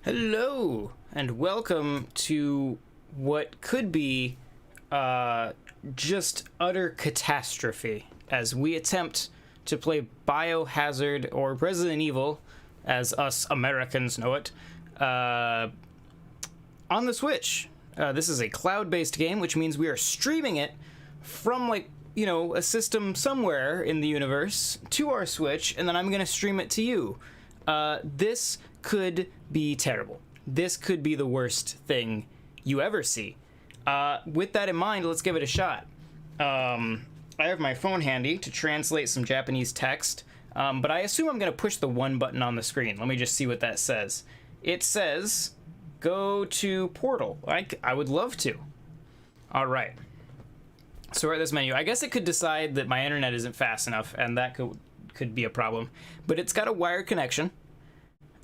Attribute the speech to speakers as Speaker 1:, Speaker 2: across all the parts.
Speaker 1: Hello, and welcome to what could be just utter catastrophe as we attempt to play Biohazard or Resident Evil, as us Americans know it, on the Switch. This is a cloud-based game, which means we are streaming it from, like, you know, a system somewhere in the universe to our Switch, and then I'm going to stream it to you. This could be terrible. This could be the worst thing you ever see. With that in mind, let's give it a shot. I have my phone handy to translate some Japanese text, but I assume I'm going to push the one button on the screen. Let me just see what that says. It says, go to Portal. I would love to. All right. So we're at this menu. I guess it could decide that my internet isn't fast enough, and that could be a problem. But it's got a wired connection.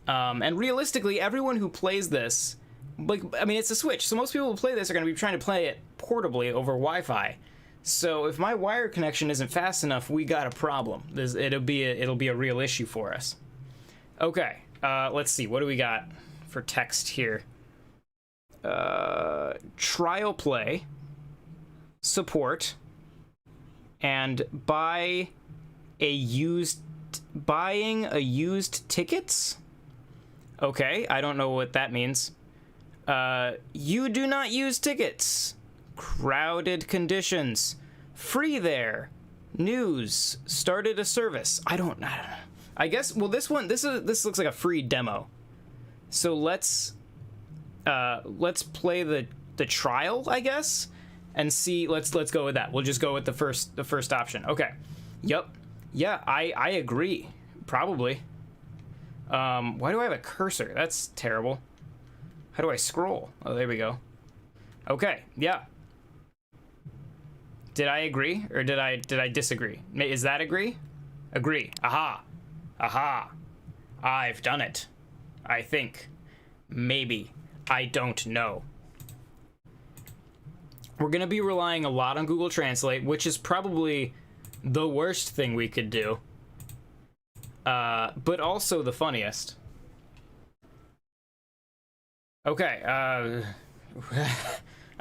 Speaker 1: And realistically, everyone who plays this, like, I mean, it's a Switch, so most people who play this are going to be trying to play it portably over Wi-Fi. So if my wired connection isn't fast enough, we got a problem. It'll be a real issue for us. Okay, let's see. What do we got for text here? Trial play, support, and buying a used tickets. Okay, I don't know what that means. You do not use tickets. Crowded conditions. Free there. News. Started a service. I don't know. I guess, well, this looks like a free demo. So let's play the trial, I guess, and see. Let's go with that. We'll just go with the first option. Okay. Yep. Yeah, I agree. Probably. Why do I have a cursor? That's terrible. How do I scroll? Oh, there we go. Okay, yeah. Did I agree or did I disagree? Is that agree? Agree. Aha. Aha. I've done it. I think. Maybe. I don't know. We're gonna be relying a lot on Google Translate, which is probably the worst thing we could do. But also the funniest. Okay,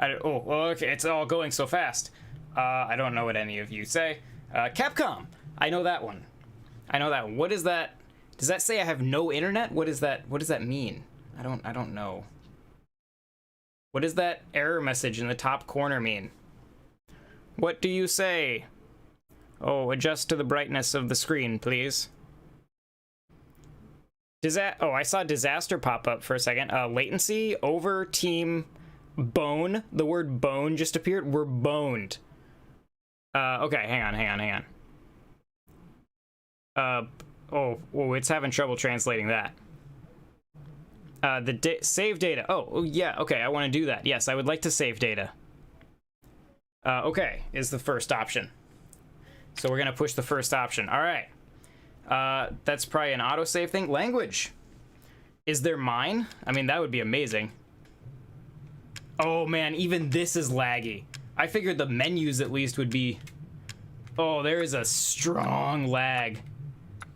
Speaker 1: okay, it's all going so fast. I don't know what any of you say. Capcom! I know that one. What is that? Does that say I have no internet? What does that mean? I don't know. What does that error message in the top corner mean? What do you say? Oh, adjust to the brightness of the screen, please. Oh, I saw disaster pop up for a second. Latency over team bone. The word bone just appeared. We're boned. Okay, hang on. Oh, it's having trouble translating that. Save data. Oh, yeah, okay, I want to do that. Yes, I would like to save data. Okay, is the first option. So we're gonna push the first option. All right. That's probably an autosave thing. Language. Is there mine? I mean, that would be amazing. Oh man, even this is laggy. I figured the menus at least would be... Oh, there is a strong lag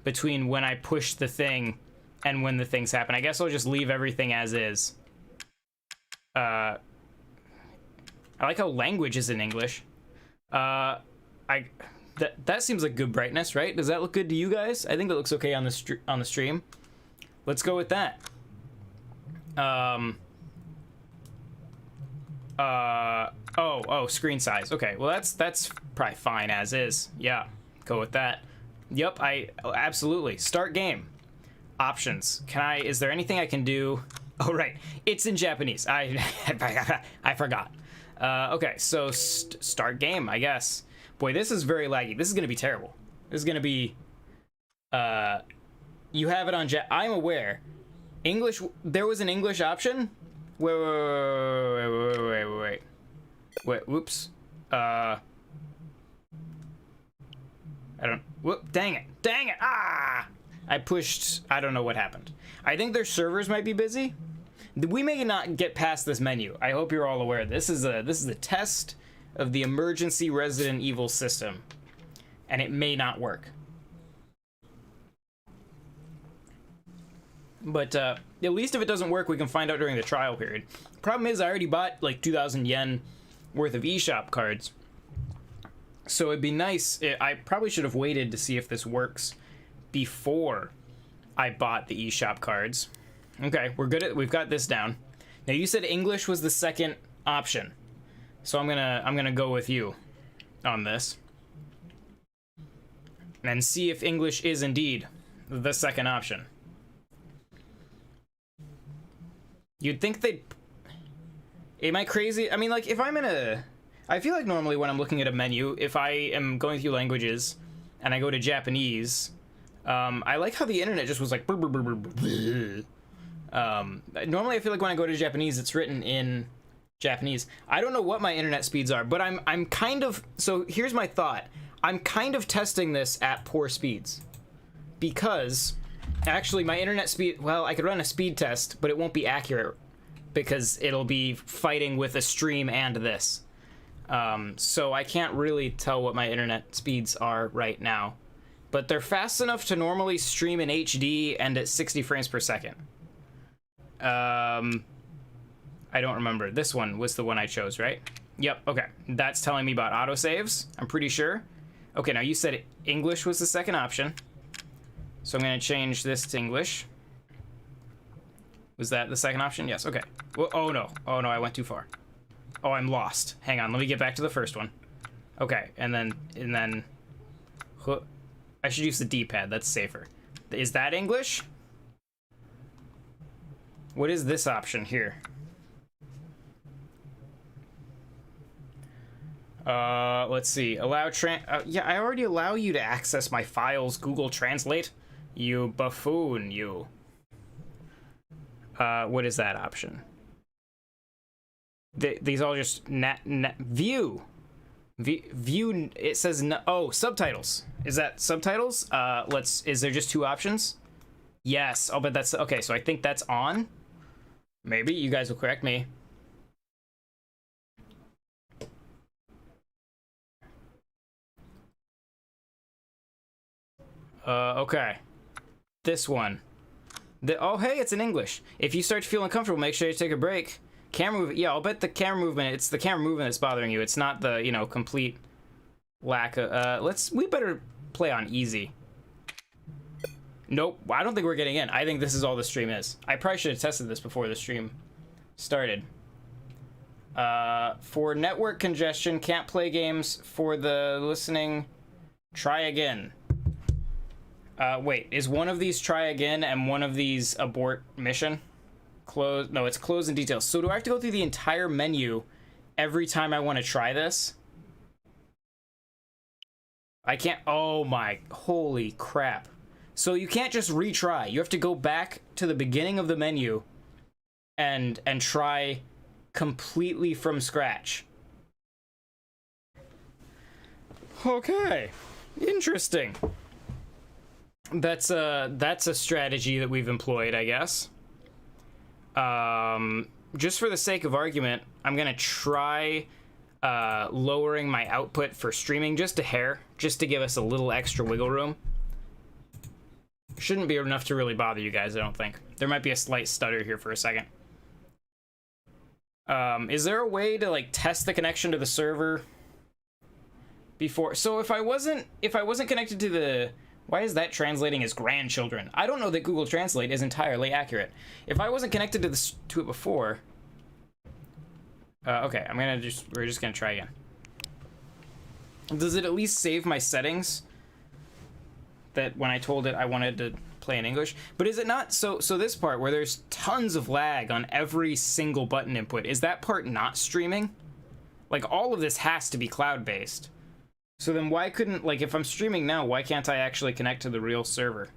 Speaker 1: between when I push the thing and when the things happen. I guess I'll just leave everything as is. I like how language is in English. That seems like good brightness, right? Does that look good to you guys? I think it looks okay on the stream. Let's go with that. Oh, screen size. Okay, well that's probably fine as is. Yeah, go with that. Yep, absolutely. Start game. Options. Is there anything I can do? Oh, right. It's in Japanese. I forgot. Okay, so start game, I guess. Boy, this is very laggy. This is gonna be terrible. This is gonna be, you have it on I'm aware. English, there was an English option? Wait, whoops. I don't, dang it, ah! I don't know what happened. I think their servers might be busy. We may not get past this menu. I hope you're all aware. This is a test of the emergency Resident Evil system, and it may not work. But at least if it doesn't work, we can find out during the trial period. Problem is, I already bought like 2,000 yen worth of eShop cards. So it'd be nice. I probably should have waited to see if this works before I bought the eShop cards. Okay, we're good at, we've got this down. Now you said English was the second option. So I'm gonna go with you on this. And see if English is indeed the second option. You'd think they'd... Am I crazy? I mean, like, if I'm in a... I feel like normally when I'm looking at a menu, if I am going through languages and I go to Japanese, I like how the internet just was like... Normally I feel like when I go to Japanese, it's written in Japanese. I don't know what my internet speeds are, but I'm kind of... So here's my thought. I'm kind of testing this at poor speeds. Because... Actually, my internet speed... Well, I could run a speed test, but it won't be accurate. Because it'll be fighting with a stream and this. So I can't really tell what my internet speeds are right now. But they're fast enough to normally stream in HD and at 60 frames per second. I don't remember. This one was the one I chose, right? Yep, okay. That's telling me about autosaves, I'm pretty sure. Okay, now you said English was the second option. So I'm going to change this to English. Was that the second option? Yes, okay. Well, oh no, I went too far. Oh, I'm lost. Hang on, let me get back to the first one. Okay, and then... I should use the D-pad, that's safer. Is that English? What is this option here? Let's see. Allow yeah, I already allow you to access my files, Google Translate. You buffoon, you. What is that option? These all just view. View, it says, oh, subtitles. Is that subtitles? Is there just two options? Yes, oh, but that's, okay, so I think that's on. Maybe, you guys will correct me. Okay. This one. Oh, hey, it's in English. If you start to feel uncomfortable, make sure you take a break. Camera movement. Yeah, I'll bet the camera movement, it's the camera movement that's bothering you. It's not the, you know, complete lack of, we better play on easy. Nope, I don't think we're getting in. I think this is all the stream is. I probably should have tested this before the stream started. For network congestion, can't play games. For the listening, try again. Wait, is one of these try again and one of these abort mission? Close, no, it's close in details. So do I have to go through the entire menu every time I want to try this? I can't, oh my, holy crap. So you can't just retry. You have to go back to the beginning of the menu and try completely from scratch. Okay, interesting. That's a strategy that we've employed, I guess. Just for the sake of argument, I'm gonna try lowering my output for streaming just a hair, just to give us a little extra wiggle room. Shouldn't be enough to really bother you guys, I don't think. There might be a slight stutter here for a second. Is there a way to like test the connection to the server before? So if I wasn't connected to the, why is that translating as grandchildren? I don't know that Google Translate is entirely accurate. If I wasn't connected to it before, okay, we're just gonna try again. Does it at least save my settings? That when I told it I wanted to play in English, but is it not? So this part where there's tons of lag on every single button input, is that part not streaming? Like all of this has to be cloud-based. So then why couldn't, like if I'm streaming now, why can't I actually connect to the real server?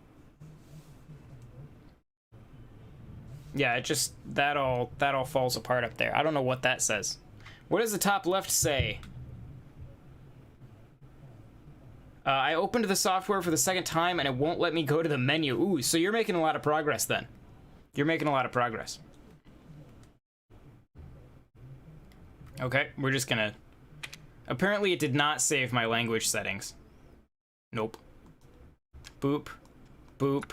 Speaker 1: Yeah, it just, that all falls apart up there. I don't know what that says. What does the top left say? I opened the software for the second time and it won't let me go to the menu. Ooh, so you're making a lot of progress then. You're making a lot of progress. Okay, we're just gonna... Apparently it did not save my language settings. Nope. Boop. Boop.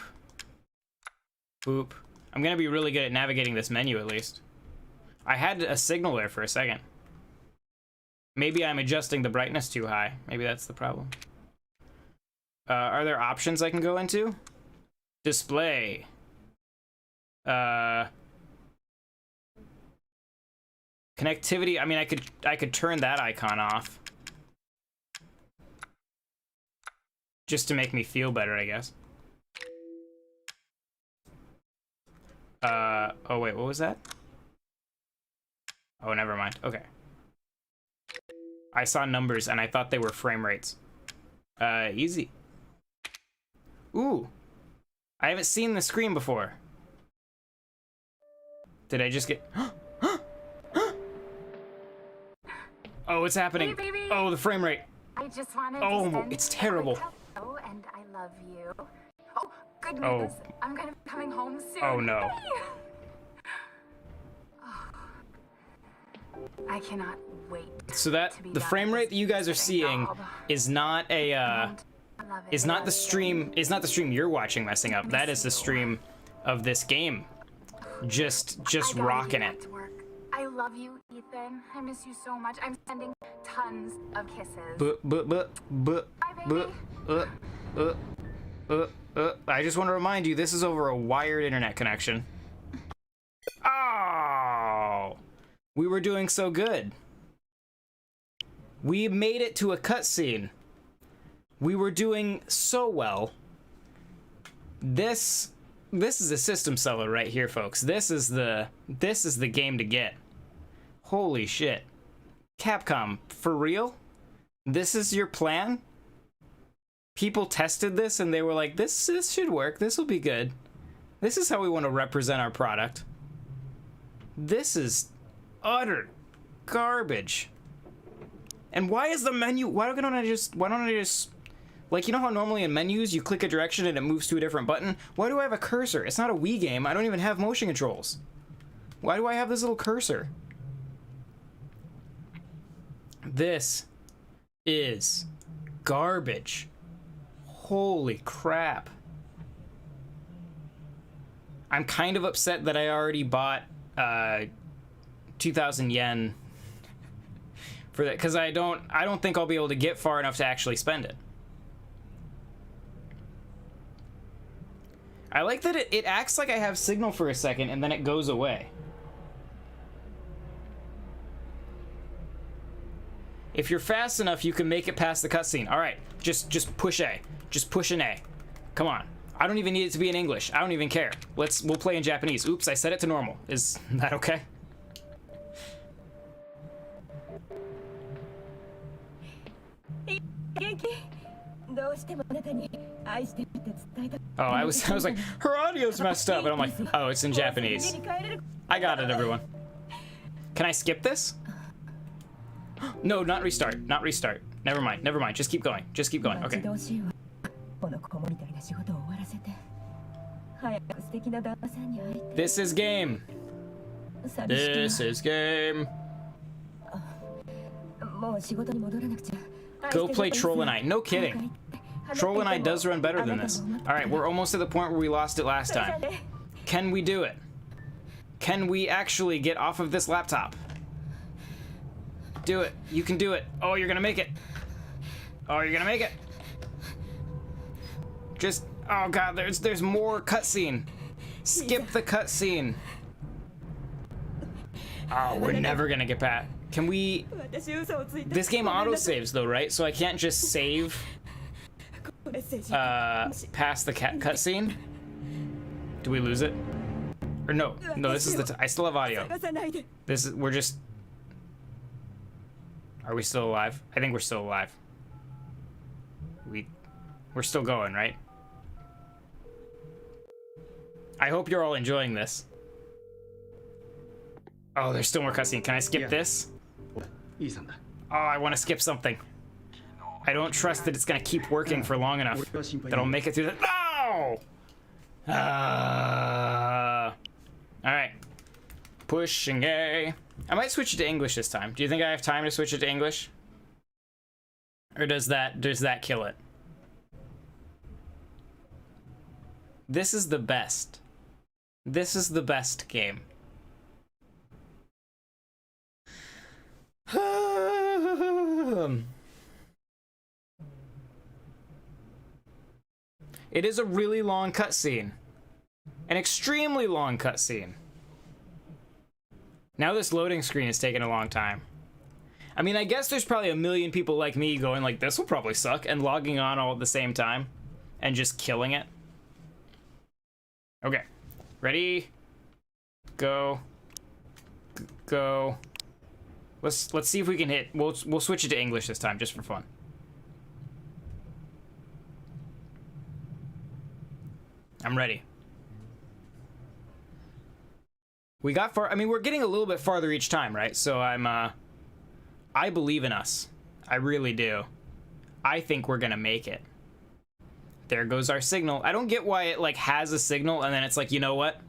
Speaker 1: Boop. I'm gonna be really good at navigating this menu at least. I had a signal there for a second. Maybe I'm adjusting the brightness too high. Maybe that's the problem. Are there options I can go into? Display. Connectivity. I mean, I could turn that icon off. Just to make me feel better, I guess. Oh wait, what was that? Oh, never mind. Okay. I saw numbers and I thought they were frame rates. Easy. Ooh. I haven't seen the screen before. Did I just get... Oh, it's happening.
Speaker 2: Hey, baby.
Speaker 1: Oh, the frame rate.
Speaker 2: I just wanted
Speaker 1: Oh,
Speaker 2: to send
Speaker 1: it's terrible.
Speaker 2: Oh, and I love you. Oh, good
Speaker 1: Oh.
Speaker 2: news. I'm gonna be coming home soon.
Speaker 1: Oh, no.
Speaker 2: I cannot wait.
Speaker 1: So that the frame rate that you guys are seeing is not a is not the stream you're watching messing up. That is the stream of this game. Just rocking it.
Speaker 2: I love you, Ethan. I miss you so much. I'm sending tons of kisses.
Speaker 1: I just want to remind you, this is over a wired internet connection. Oh, we were doing so good. We made it to a cutscene. We were doing so well. This is a system seller right here, folks. This is the game to get. Holy shit. Capcom, for real? This is your plan? People tested this and they were like, this should work. This will be good. This is how we want to represent our product. This is utter garbage. And why is the menu, why don't I just, like, you know how normally in menus you click a direction and it moves to a different button? Why do I have a cursor? It's not a Wii game. I don't even have motion controls. Why do I have this little cursor? This is garbage. Holy crap. I'm kind of upset that I already bought 2,000 yen for that, because I don't think I'll be able to get far enough to actually spend it. I like that it acts like I have signal for a second and then it goes away. If you're fast enough, you can make it past the cutscene. All right, just push A. Just push an A. Come on. I don't even need it to be in English. I don't even care. We'll play in Japanese. Oops, I set it to normal. Is that okay? Oh, I was like, her audio's messed up, and I'm like, oh, it's in Japanese. I got it, everyone. Can I skip this? No, not restart. Not restart. Never mind. Never mind. Just keep going. Just keep going. Okay. This is game. This is game. Go play Troll and I. No kidding. Troll and I does run better than this. All right, we're almost at the point where we lost it last time. Can we do it? Can we actually get off of this laptop? Do it. You can do it. Oh, you're gonna make it. Oh, you're gonna make it. Just, oh god, there's more cutscene. Skip the cutscene. Oh, we're never gonna get past. Can we? This game auto-saves though, right? So I can't just save past the cutscene. Do we lose it? Or no? No, this is I still have audio. This is, we're just. Are we still alive? I think we're still alive. We're still going, right? I hope you're all enjoying this. Oh, there's still more cutscene. Can I skip this? Oh, I want to skip something. I don't trust that it's gonna keep working for long enough that I'll make it through the. No! All right. Pushing A. I might switch it to English this time. Do you think I have time to switch it to English? Or does that kill it? This is the best. This is the best game. It is a really long cutscene. An extremely long cutscene. Now this loading screen is taking a long time. I mean, I guess there's probably a million people like me going like, this will probably suck, and logging on all at the same time and just killing it. Okay. Ready? Go. Go. Let's see if we can hit. We'll switch it to English this time just for fun. I'm ready. We got far. I mean, we're getting a little bit farther each time, right? So I believe in us. I really do. I think we're gonna make it. There goes our signal. I don't get why it like has a signal and then it's like, you know what?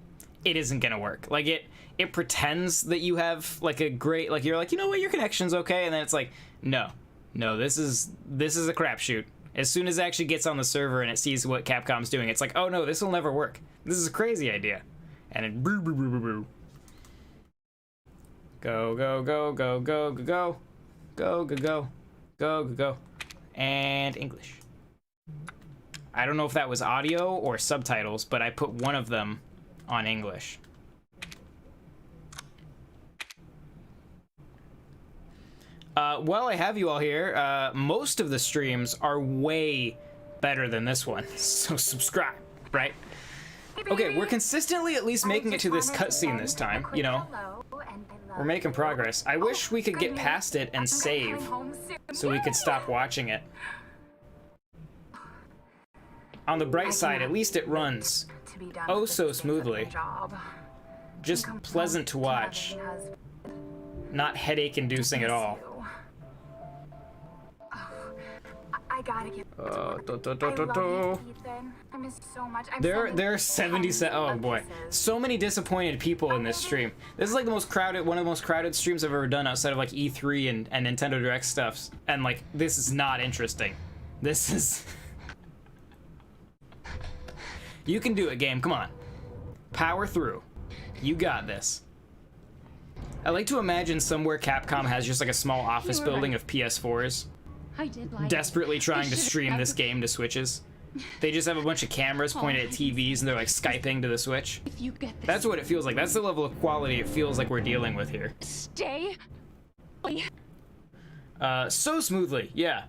Speaker 1: It isn't gonna work. Like it pretends that you have like a great, like you're like, you know what, your connection's okay, and then it's like, no, this is a crapshoot. As soon as it actually gets on the server and it sees what Capcom's doing, it's like, oh no, this will never work. This is a crazy idea. And it boo boo boo boo boo. Go go go go go go go go go go go go go, and English. I don't know if that was audio or subtitles, but I put one of them on English. Well, I have you all here. Most of the streams are way better than this one, so subscribe, right? Okay, we're consistently at least making it to this cutscene this time, you know? We're making progress. I wish we could get past it and save, so we could stop watching it. On the bright side, at least it runs oh so smoothly. Just pleasant to watch. Not headache-inducing at all.
Speaker 2: I gotta get I love you, Ethan. I miss you so much.
Speaker 1: There are 77. Oh boy, so many disappointed people in this stream. This is like the most crowded, one of the most crowded streams I've ever done outside of like E3 and Nintendo Direct stuffs. And like, this is not interesting. This is. You can do it, game. Come on, power through. You got this. I like to imagine somewhere Capcom has just like a small office building of PS4s. Desperately trying to stream this game to Switches. They just have a bunch of cameras pointed at TVs and they're like Skyping to the Switch. That's what it feels like. That's the level of quality it feels like we're dealing with here.
Speaker 3: Stay.
Speaker 1: So smoothly, yeah.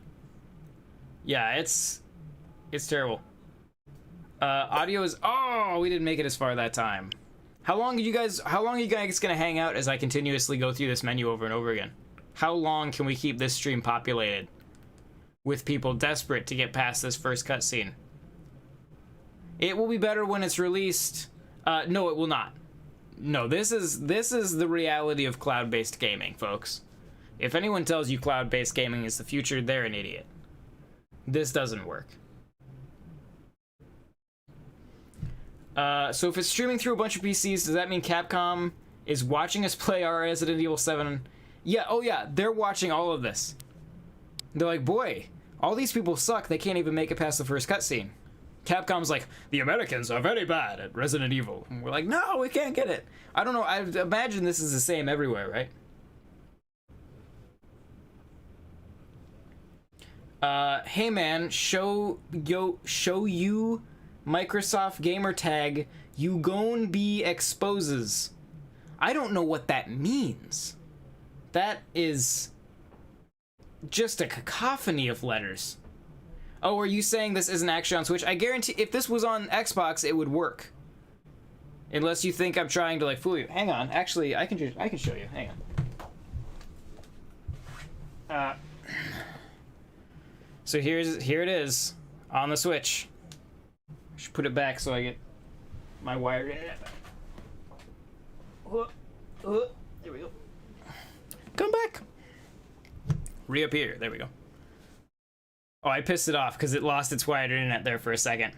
Speaker 1: Yeah, it's terrible. Audio is, oh, we didn't make it as far that time. How long are you guys gonna hang out as I continuously go through this menu over and over again? How long can we keep this stream populated with people desperate to get past this first cutscene? It will be better when it's released. No, it will not. No, this is the reality of cloud-based gaming, folks. If anyone tells you cloud-based gaming is the future, they're an idiot. This doesn't work. So if it's streaming through a bunch of PCs, does that mean Capcom is watching us play our Resident Evil 7? Yeah, oh yeah, they're watching all of this. They're like, boy, all these people suck, they can't even make it past the first cutscene. Capcom's like, the Americans are very bad at Resident Evil. And we're like, no, we can't get it. I don't know, I imagine this is the same everywhere, right? Hey man, show you Microsoft gamertag, you gon' be exposes. I don't know what that means. That is just a cacophony of letters. Oh, are you saying this isn't actually on Switch? I guarantee if this was on Xbox, it would work. Unless you think I'm trying to like fool you. Hang on, actually, I can show you. Hang on. So here it is on the Switch. I should put it back so I get my wired internet back. There we go. Come back. Reappear. There we go. Oh, I pissed it off because it lost its wired internet there for a second.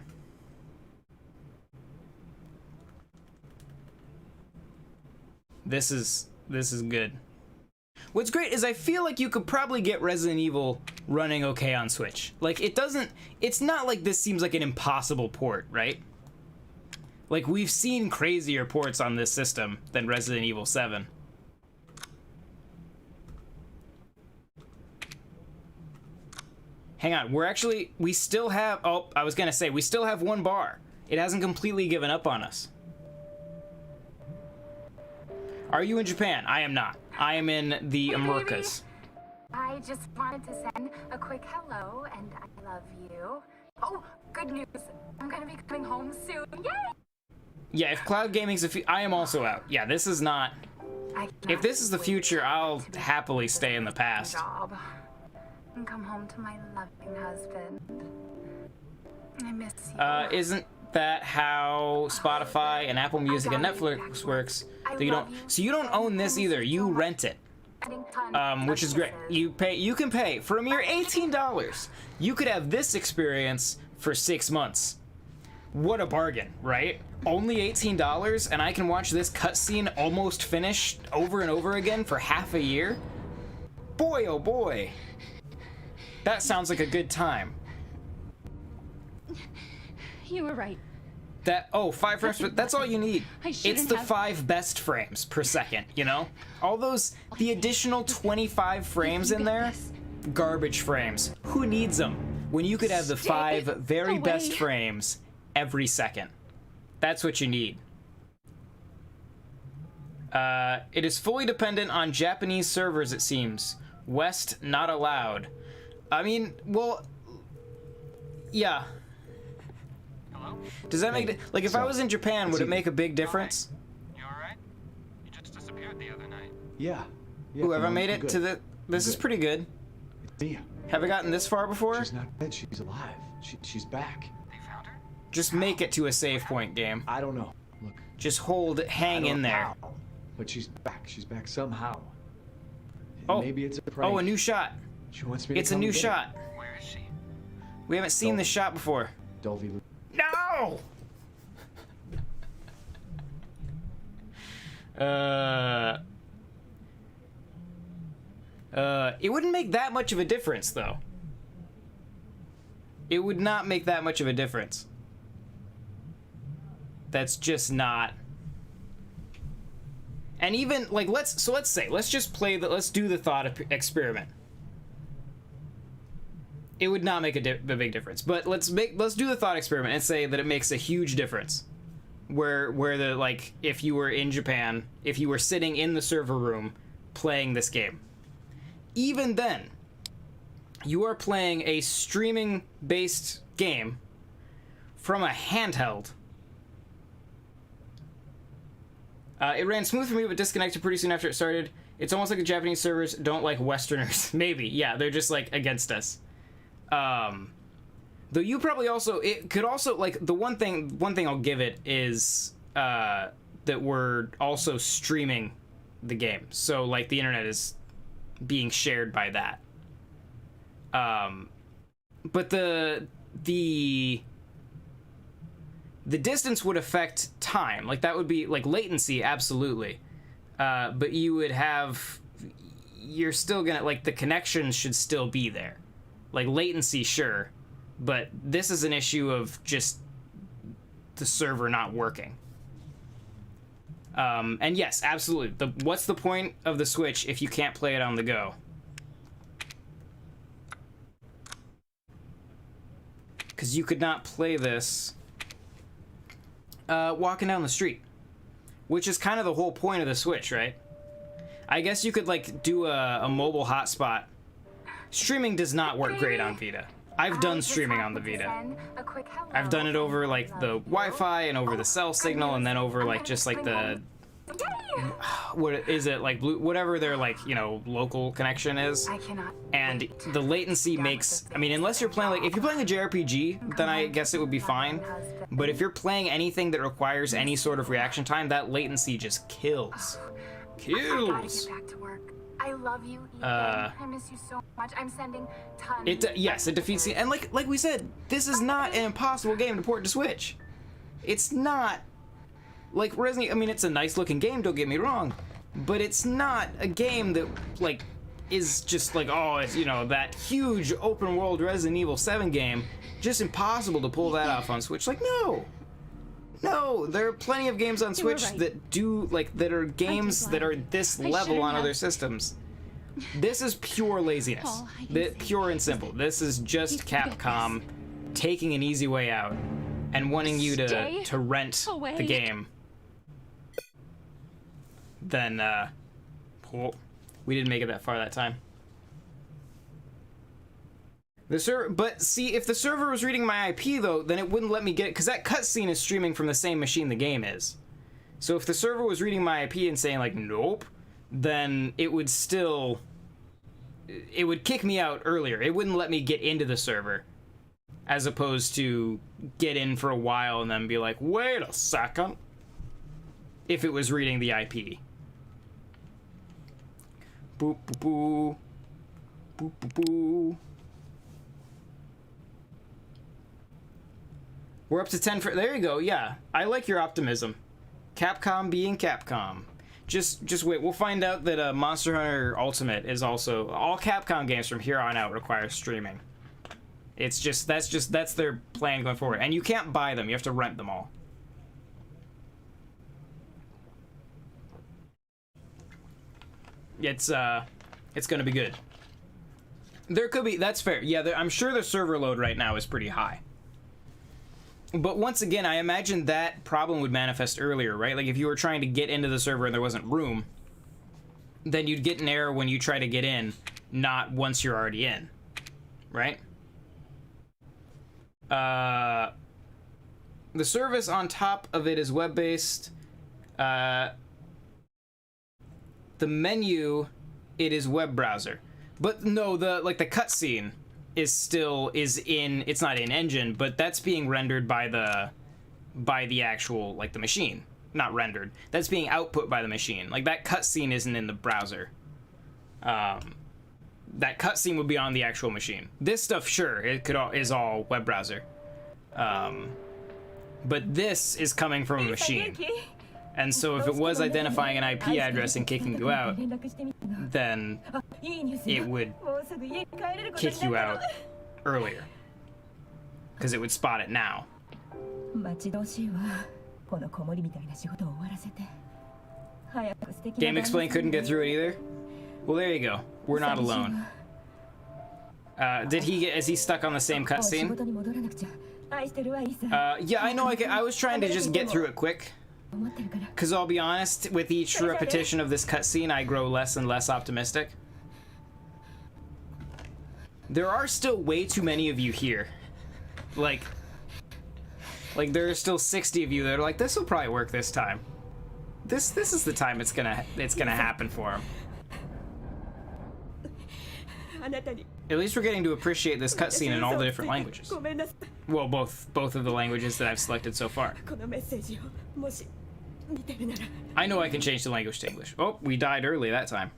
Speaker 1: This is good. What's great is I feel like you could probably get Resident Evil running okay on Switch. Like, it's not like this seems like an impossible port, right? Like, we've seen crazier ports on this system than Resident Evil 7. Hang on, we still have, oh, I was gonna say, we still have one bar. It hasn't completely given up on us. Are you in Japan? I am not. I am in the Americas.
Speaker 2: I just wanted to send a quick hello, and I love you. Oh, good news. I'm gonna be coming home soon. Yay!
Speaker 1: Yeah, if cloud gaming's I am also out. Yeah, this is not... If this is the future, I'll happily stay in the past.
Speaker 2: Job. And come home to my loving husband. I miss you.
Speaker 1: Isn't that how Spotify and Apple Music and Netflix works? That you don't, so you don't own this either. You rent it. Which is great. You can pay for a mere $18. You could have this experience for 6 months. What a bargain, right? Only $18 and I can watch this cutscene almost finished over and over again for half a year? Boy, oh boy. That sounds like a good time.
Speaker 3: You were right.
Speaker 1: That, oh, 5 frames, but that's all you need. It's the 5 best frames per second, you know? All those, the additional 25 frames in there, garbage frames. Who needs them? When you could have the 5 very best frames every second. That's what you need. It is fully dependent on Japanese servers, it seems. West, not allowed. I mean, well, yeah.
Speaker 4: Hello?
Speaker 1: Does that make like if I was in Japan, would it make a big difference?
Speaker 4: You alright? You just disappeared the other night.
Speaker 5: Yeah.
Speaker 1: Ooh, have I made it to the? This is pretty good.
Speaker 5: It's Mia.
Speaker 1: Have I gotten this far before?
Speaker 5: She's not dead. She's alive. She's back.
Speaker 4: They found her?
Speaker 1: Just make it to a save point, game.
Speaker 5: I don't know. Look.
Speaker 1: Just hang in there.
Speaker 5: How, but she's back. She's back somehow.
Speaker 1: Oh.
Speaker 5: Maybe it's a prank.
Speaker 1: Oh, a new shot.
Speaker 5: She wants me to
Speaker 1: It's a
Speaker 5: come
Speaker 1: new
Speaker 5: and get her.
Speaker 1: shot.
Speaker 4: Where is she?
Speaker 1: We haven't seen this shot before.
Speaker 5: Dolby.
Speaker 1: No! It wouldn't make that much of a difference, though. It would not make that much of a difference. That's just not. And even, like, let's just play let's do the thought experiment. It would not make a big difference, but let's do the thought experiment and say that it makes a huge difference. Where the, like, if you were in Japan, if you were sitting in the server room playing this game, even then, you are playing a streaming based game from a handheld. It ran smooth for me, but disconnected pretty soon after it started. It's almost like the Japanese servers don't like Westerners. Maybe, yeah, they're just, like, against us. Though you probably also, it could also, like, the one thing I'll give it is, that we're also streaming the game. So, like, the internet is being shared by that. But the distance would affect time. Like, that would be, like, latency, absolutely. But you would have, you're still gonna, like, the connections should still be there. Like, latency, sure, but this is an issue of just the server not working. And yes, absolutely. What's the point of the Switch if you can't play it on the go? Because you could not play this walking down the street, which is kind of the whole point of the Switch, right? I guess you could, like, do a mobile hotspot. Streaming does not work great on Vita. I've done streaming on the Vita. I've done it over, like, the Wi-Fi and over the cell signal and then over, like, just, like, the... What is it, like, whatever their, like, you know, local connection is. And the latency makes... I mean, unless you're playing, like, if you're playing a JRPG, then I guess it would be fine. But if you're playing anything that requires any sort of reaction time, that latency just kills. Kills!
Speaker 2: I love you, Ethan. I miss you so much. I'm sending tons.
Speaker 1: Yes, it defeats the... And like we said, this is not an impossible game to port to Switch. It's not... Like, Resident... I mean, it's a nice-looking game, don't get me wrong. But it's not a game that, like, is just like, oh, it's, you know, that huge open-world Resident Evil 7 game. Just impossible to pull that off on Switch. Like, no. No, there are plenty of games on Switch
Speaker 3: right.
Speaker 1: that do, like, that are games that are this level
Speaker 3: shouldn't
Speaker 1: on other
Speaker 3: have.
Speaker 1: systems. This is pure laziness.
Speaker 3: Oh, I can
Speaker 1: Pure and simple. This is just Capcom taking an easy way out and wanting you
Speaker 3: Stay
Speaker 1: to rent
Speaker 3: away.
Speaker 1: the game. Then, oh, we didn't make it that far that time. The server, but see, if the server was reading my IP though, then it wouldn't let me get it, because that cutscene is streaming from the same machine the game is. So if the server was reading my IP and saying like, nope, then it would still, it would kick me out earlier. It wouldn't let me get into the server, as opposed to get in for a while and then be like, wait a second, if it was reading the IP. Boop, boop, boop. Boop, boop, boop. We're up to 10 for, there you go, yeah. I like your optimism. Capcom being Capcom. Just wait, we'll find out that Monster Hunter Ultimate is also, all Capcom games from here on out require streaming. It's just, that's their plan going forward. And you can't buy them, you have to rent them all. It's gonna be good. There could be, that's fair. Yeah, I'm sure the server load right now is pretty high. But once again, I imagine that problem would manifest earlier, right? Like if you were trying to get into the server and there wasn't room, then you'd get an error when you try to get in, not once you're already in, right? The service on top of it is web-based. The menu, it is web browser. But no, the cutscene is in, it's not in engine, but that's being rendered by the actual, like, the machine. Not rendered. That's being output by the machine. Like, that cutscene isn't in the browser. That cutscene would be on the actual machine. This stuff, sure, is all web browser. But this is coming from a machine. And so if it was identifying an IP address and kicking you out, then it would kick you out earlier. Because it would spot it now. Game Explain couldn't get through it either? Well, there you go. We're not alone. Is he stuck on the same cutscene? Yeah, I know, I was trying to just get through it quick. Because I'll be honest, with each repetition of this cutscene, I grow less and less optimistic. There are still way too many of you here. Like there are still 60 of you that are like, this will probably work this time. This is the time it's gonna happen for him. At least we're getting to appreciate this cutscene in all the different languages. Well, both of the languages that I've selected so far. I know I can change the language to English. Oh, we died early that time.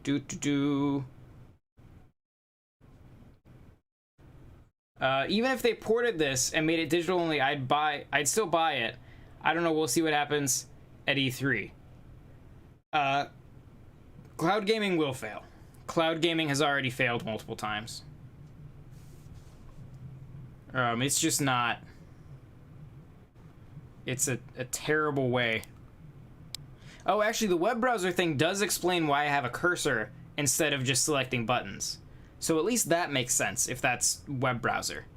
Speaker 1: Even if they ported this and made it digital only, I'd still buy it. I don't know, we'll see what happens at E3. Cloud gaming will fail. Cloud gaming has already failed multiple times. It's just not... It's a terrible way. Oh, actually, the web browser thing does explain why I have a cursor instead of just selecting buttons. So at least that makes sense if that's web browser.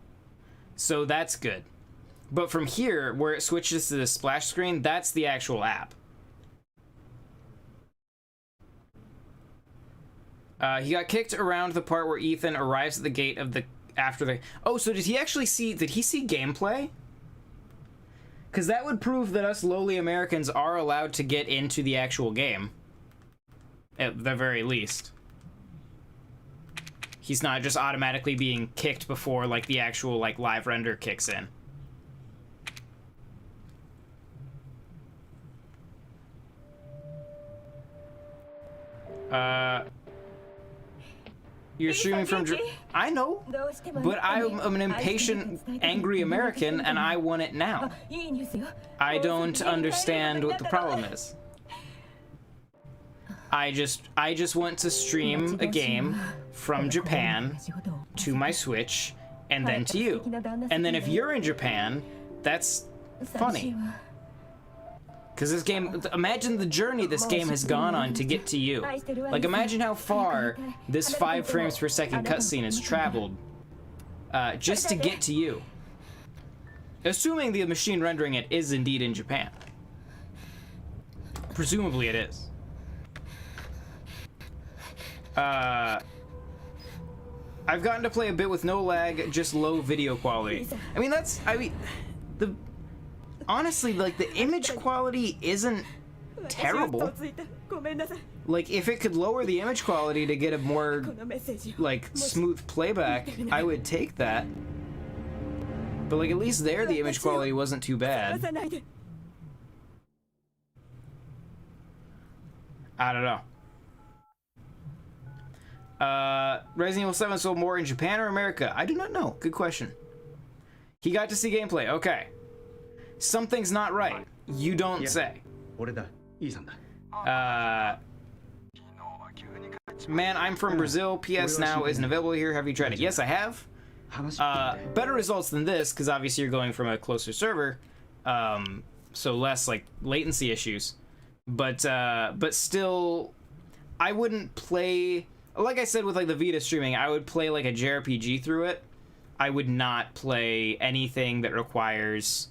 Speaker 1: So that's good. But from here, where it switches to the splash screen, that's the actual app. He got kicked around the part where Ethan arrives at the gate of the... Oh, so did he actually see... Did he see gameplay? Because that would prove that us lowly Americans are allowed to get into the actual game. At the very least. He's not just automatically being kicked before, like, the actual, like, live render kicks in. You're streaming from... I know, but I'm an impatient, angry American, and I want it now. I don't understand what the problem is. I just want to stream a game from Japan to my Switch, and then to you. And then if you're in Japan, That's funny. Because this game, imagine the journey this game has gone on to get to you. Like, imagine how far this 5 frames per second cutscene has traveled just to get to you. Assuming the machine rendering it is indeed in Japan. Presumably it is. I've gotten to play a bit with no lag, just low video quality. Honestly, like, the image quality isn't terrible. Like, if it could lower the image quality to get a more, like, smooth playback, I would take that. But, like, at least there the image quality wasn't too bad. I don't know. Resident Evil 7 sold more in Japan or America? I do not know. Good question. He got to see gameplay. Okay. Something's not right. You don't say. Man, I'm from Brazil. PS Now isn't available here. Have you tried it? Yes, I have. Better results than this, because obviously you're going from a closer server. So less, like, latency issues. But still, I wouldn't play... Like I said with, like, the Vita streaming, I would play, like, a JRPG through it. I would not play anything that requires...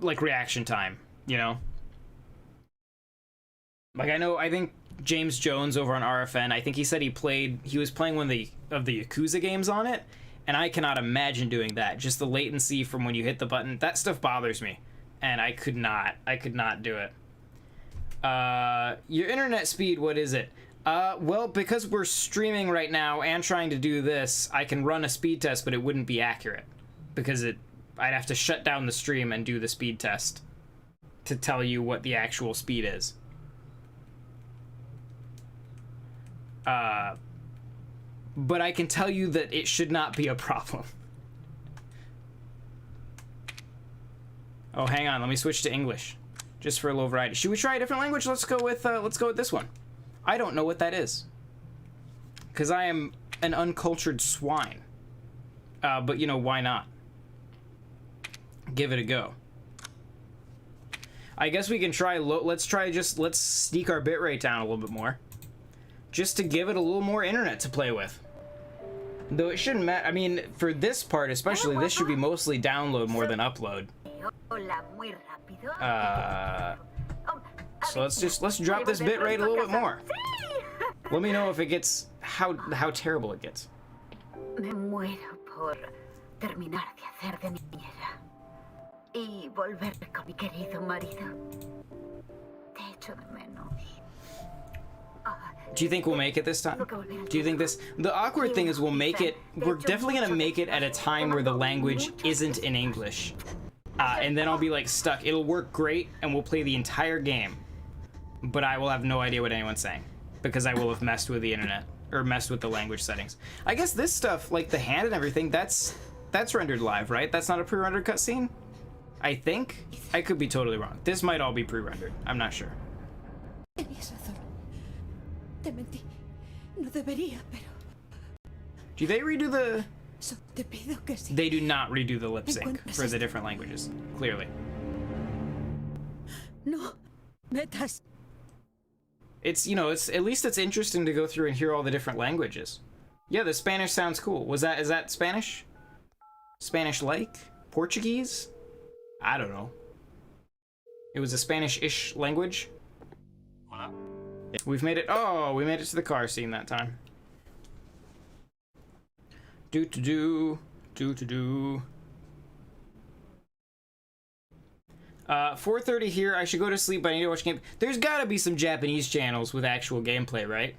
Speaker 1: like reaction time, you know? Like, I think James Jones over on RFN, I think he said he was playing one of the Yakuza games on it, and I cannot imagine doing that. Just the latency from when you hit the button, that stuff bothers me, and I could not do it. Your internet speed, what is it? Well, because we're streaming right now and trying to do this, I can run a speed test, but it wouldn't be accurate. Because I'd have to shut down the stream and do the speed test to tell you what the actual speed is. But I can tell you that it should not be a problem. Oh, hang on, let me switch to English. Just for a little variety. Should we try a different language? Let's go with this one. I don't know what that is. Because I am an uncultured swine. But, you know, why not? Give it a go. I guess we can try let's sneak our bitrate down a little bit more. Just to give it a little more internet to play with. Though it shouldn't matter. I mean, for this part especially, this should be mostly download more than upload. So let's drop this bitrate a little bit more. Let me know if it gets how terrible it gets.
Speaker 3: Me muero por terminar de hacer de niñera y volver con mi querido marido. Te echo de menos.
Speaker 1: Do you think we'll make it this time? Do you think this... The awkward thing is we're definitely gonna make it at a time where the language isn't in English. And then I'll be, like, stuck. It'll work great, and we'll play the entire game. But I will have no idea what anyone's saying. Because I will have messed with the internet. Or messed with the language settings. I guess this stuff, like the hand and everything, that's rendered live, right? That's not a pre-rendered cutscene? I think? I could be totally wrong. This might all be pre-rendered. I'm not sure. Do they redo the... They do not redo the lip sync for the different languages, clearly.
Speaker 6: No, metas.
Speaker 1: It's, you know, at least it's interesting to go through and hear all the different languages. Yeah, the Spanish sounds cool. Is that Spanish? Spanish-like? Portuguese? I don't know. It was a Spanish-ish language.
Speaker 4: Hola.
Speaker 1: We've made it. Oh, we made it to the car scene that time. Do-to-do. 4:30 here. I should go to sleep, but I need to watch game. There's gotta be some Japanese channels with actual gameplay, right?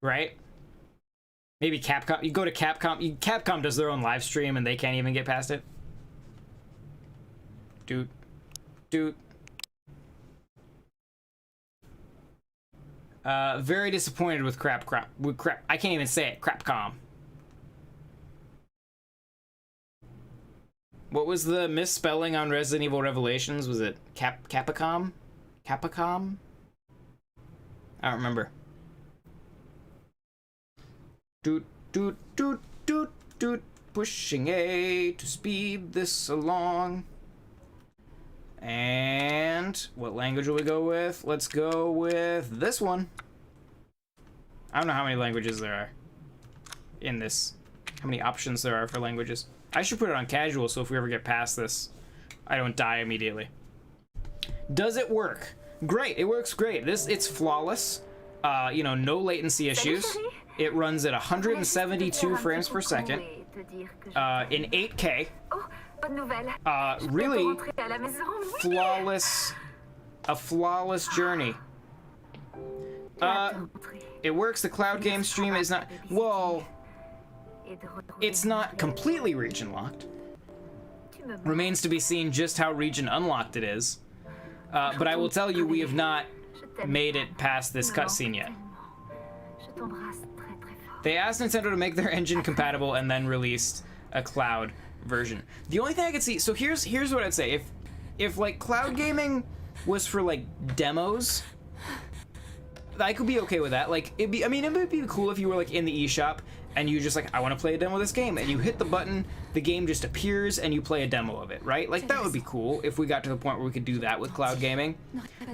Speaker 1: Right? Maybe Capcom. You go to Capcom. Capcom does their own live stream and they can't even get past it. Dude. Very disappointed with crap. I can't even say it. Crapcom. What was the misspelling on Resident Evil Revelations? Was it Capcom? Capcom? I don't remember. doot. Pushing A to speed this along. And what language will we go with? Let's go with this one. I don't know how many languages there are in this. How many options there are for languages. I should put it on casual so if we ever get past this, I don't die immediately. Does it work? Great, it works great. It's flawless. You know, no latency issues. It runs at 172 frames per second. In 8K. Really flawless, a flawless journey. It works. The cloud game stream is not, well, it's not completely region locked. Remains to be seen just how region unlocked it is. But I will tell you, we have not made it past this cutscene yet. They asked Nintendo to make their engine compatible and then released a cloud version. The only thing I could see, so here's what I'd say. If like cloud gaming was for like demos, I could be okay with that. Like it would be cool if you were like in the eShop and you just like, I want to play a demo of this game, and you hit the button, the game just appears and you play a demo of it, right? Like that would be cool if we got to the point where we could do that with cloud gaming.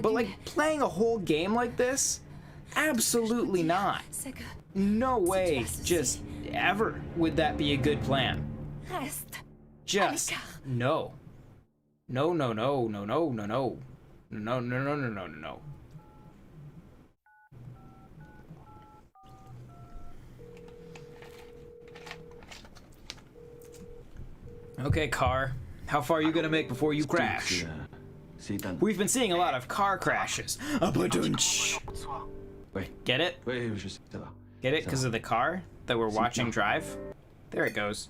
Speaker 1: But like playing a whole game like this, absolutely not. No way, just ever would that be a good plan. Just no. No, no, no, no, no, no, no. No, no, no, no, no, no. Okay, car. How far are you gonna make before you crash? We've been seeing a lot of car crashes. Get it? Get it? Because of the car that we're watching drive? There it goes.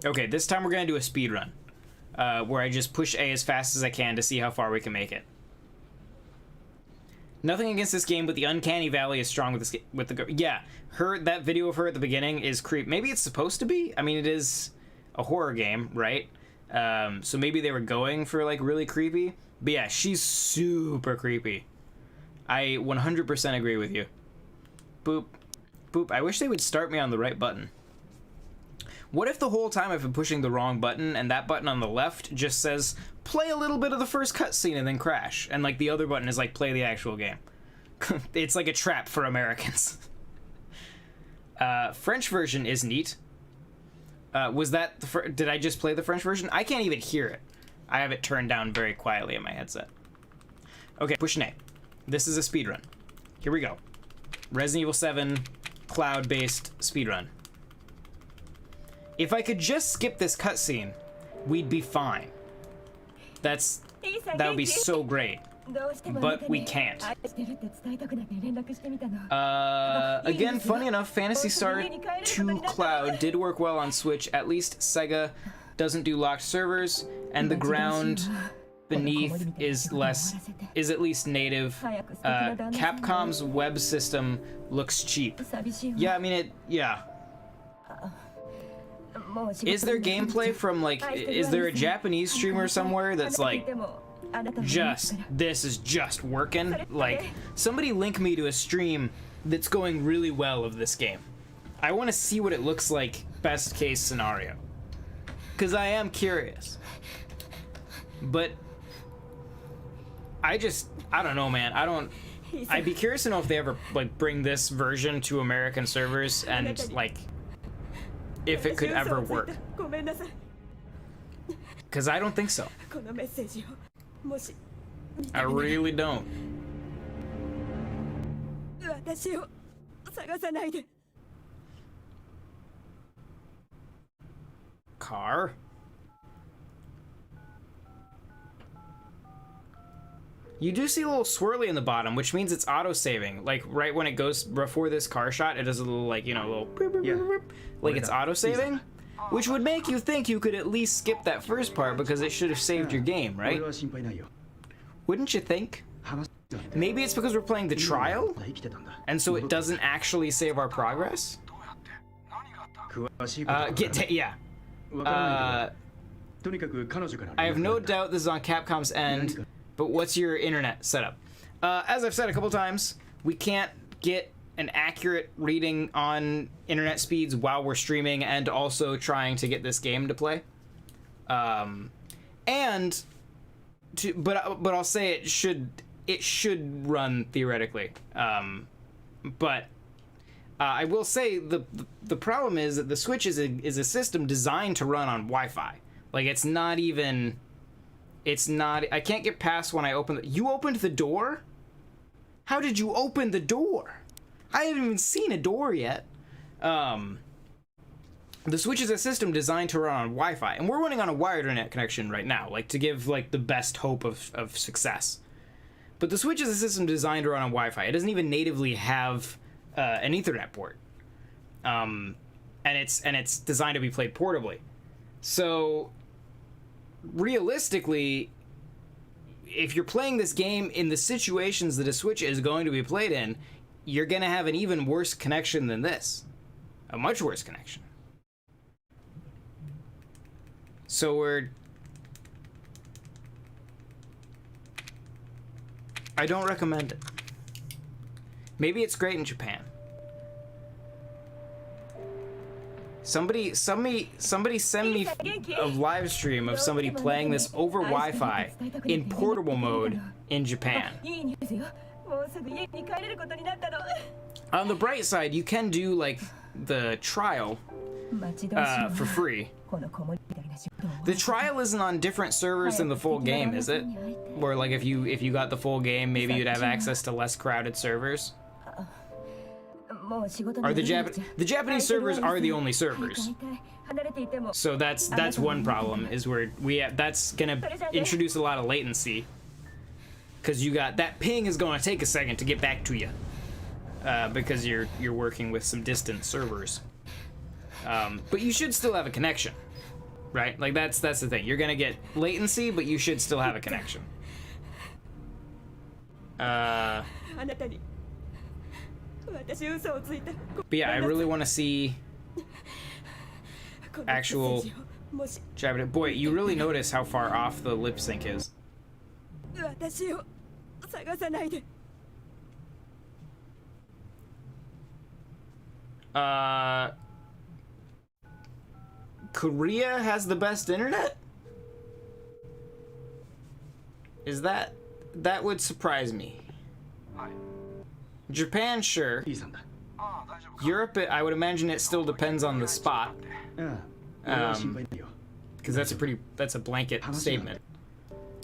Speaker 1: Okay, this time we're gonna do a speed run. Where I just push A as fast as I can to see how far we can make it. Nothing against this game, but the uncanny valley is strong with this with the yeah. That video of her at the beginning is creep. Maybe it's supposed to be. I mean, it is a horror game, right? So maybe they were going for like really creepy. But yeah, she's super creepy. I 100% agree with you. Boop, boop. I wish they would start me on the right button. What if the whole time I've been pushing the wrong button and that button on the left just says play a little bit of the first cutscene and then crash, and like the other button is like play the actual game? It's like a trap for Americans. French version is neat. Was that did I just play the French version? I can't even hear it. I have it turned down very quietly in my headset. Okay, push A. This is a speedrun. Here we go. Resident Evil 7 cloud-based speedrun. If I could just skip this cutscene, we'd be fine. That would be so great. But we can't. Again, funny enough, Phantasy Star 2 Cloud did work well on Switch. At least Sega doesn't do locked servers, and the ground beneath is at least native. Capcom's web system looks cheap. Yeah, I mean yeah. Is there gameplay from like, is there a Japanese streamer somewhere that's like, this is just working? Like, somebody link me to a stream that's going really well of this game. I want to see what it looks like, best case scenario. Because I am curious. But I don't know, man. I'd be curious to know if they ever like bring this version to American servers and like if it could ever work. Because I don't think so. I really don't. Car? You do see a little swirly in the bottom, which means it's auto-saving. Like, right when it goes before this car shot, it does a little, like, you know, a little... Boop, boop, boop, boop, like it's auto-saving. Which would make you think you could at least skip that first part because it should have saved your game, right? Wouldn't you think? Maybe it's because we're playing the trial, and so it doesn't actually save our progress? Yeah. I have no doubt this is on Capcom's end, but what's your internet setup? As I've said a couple times, we can't get an accurate reading on internet speeds while we're streaming and also trying to get this game to play. But I'll say it should run theoretically. But I will say the problem is that the Switch is a system designed to run on Wi-Fi. Like, it's not. I can't get past when I open. You opened the door? How did you open the door? I haven't even seen a door yet. The Switch is a system designed to run on Wi-Fi, and we're running on a wired internet connection right now, like to give like the best hope of success. But the Switch is a system designed to run on Wi-Fi. It doesn't even natively have an Ethernet port, and it's designed to be played portably. So realistically, if you're playing this game in the situations that a Switch is going to be played in, you're going to have an even worse connection than this. A much worse connection. So I don't recommend it. Maybe it's great in Japan. Somebody send me a live stream of somebody playing this over Wi-Fi in portable mode in Japan. On the bright side, you can do like the trial for free. The trial isn't on different servers than the full game, is it? Where like if you got the full game, maybe you'd have access to less crowded servers. Or the Japanese servers are the only servers. So that's one problem, is where that's gonna introduce a lot of latency, because you got that ping is going to take a second to get back to you, because you're working with some distant servers. But you should still have a connection, right? Like that's the thing. You're gonna get latency, but you should still have a connection. But yeah, I really want to see actual Japanese. Boy, you really notice how far off the lip sync is. Korea has the best internet? Is that would surprise me. Japan, sure. Europe, I would imagine it still depends on the spot. Because that's a blanket statement.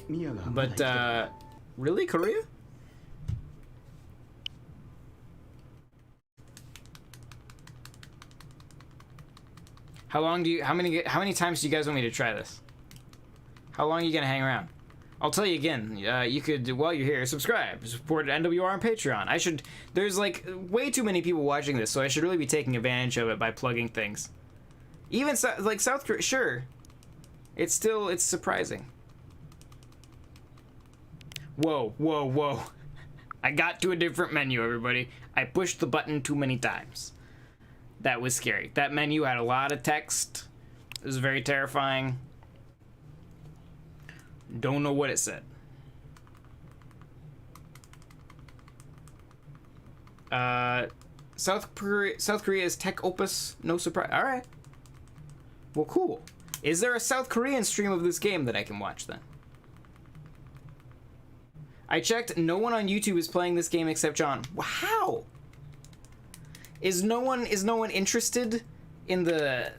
Speaker 1: But really, Korea? How many times do you guys want me to try this? How long are you gonna hang around? I'll tell you again, you could, while you're here, subscribe, support NWR on Patreon. There's like way too many people watching this, so I should really be taking advantage of it by plugging things. Even like South Korea, sure. It's surprising. Whoa, whoa, whoa. I got to a different menu, everybody. I pushed the button too many times. That was scary. That menu had a lot of text. It was very terrifying. Don't know what it said. South Korea's tech opus, no surprise. All right. Well, cool. Is there a South Korean stream of this game that I can watch then? I checked. No one on YouTube is playing this game except John. How? Is no one interested in the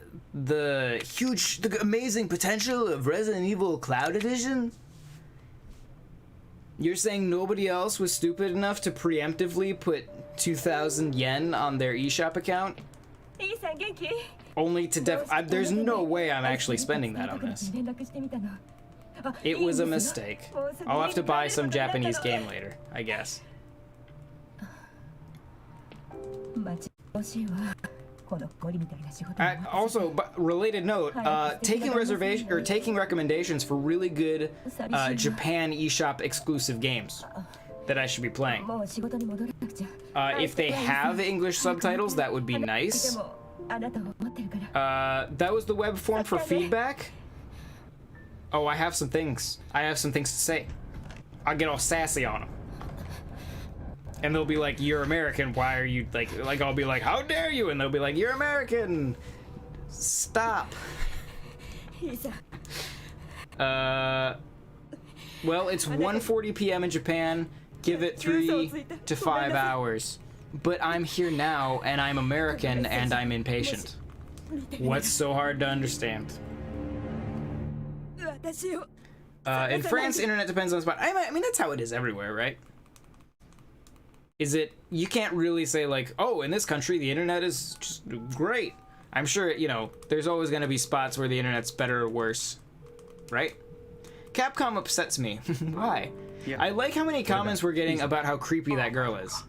Speaker 1: amazing potential of Resident Evil Cloud Edition? You're saying nobody else was stupid enough to preemptively put 2,000 yen on their eShop account? Only to there's no way I'm actually spending that on this. It was a mistake. I'll have to buy some Japanese game later, I guess. Also, related note, taking recommendations for really good Japan eShop exclusive games that I should be playing. If they have English subtitles, that would be nice. That was the web form for feedback. Oh, I have some things to say. I'll get all sassy on them. And they'll be like, "You're American. Why are you like?" I'll be like, "How dare you?" And they'll be like, "You're American. Stop." Well, it's 1:40 p.m. in Japan. Give it 3 to 5 hours. But I'm here now, and I'm American, and I'm impatient. What's so hard to understand? In France, internet depends on the spot. I mean, that's how it is everywhere, right? Is it, you can't really say like, oh, in this country, the internet is just great. I'm sure, you know, there's always going to be spots where the internet's better or worse, right? Capcom upsets me. Why?
Speaker 7: Yeah.
Speaker 1: I like how many comments we're getting about how creepy that girl is.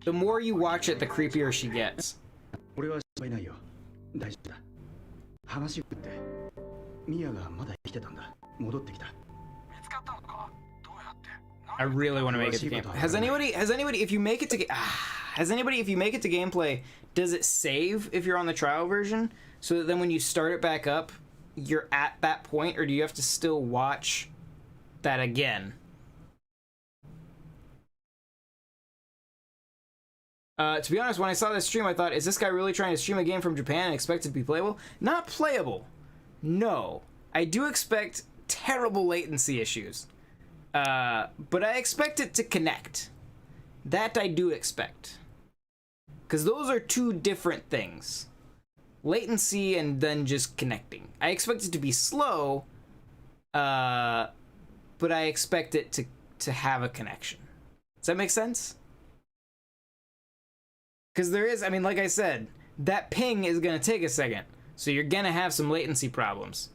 Speaker 1: The more you watch it, the creepier she gets.
Speaker 7: 俺は心配ないよ。大丈夫だ。話を振って、ミヤがまだ生きてたんだ。戻ってきた。
Speaker 4: 見つかったのか？どうやって？
Speaker 1: I really want to make it to game. Has anybody, if you make it to if you make it to gameplay, does it save if you're on the trial version? So that then when you start it back up, you're at that point, or do you have to still watch that again? To be honest, when I saw this stream, I thought, is this guy really trying to stream a game from Japan and expect it to be playable? Not playable. No. I do expect terrible latency issues. But I expect it to connect. That I do expect. Because those are two different things. Latency and then just connecting. I expect it to be slow, but I expect it to have a connection. Does that make sense? Because there is, I mean, like I said, that ping is going to take a second. So you're going to have some latency problems.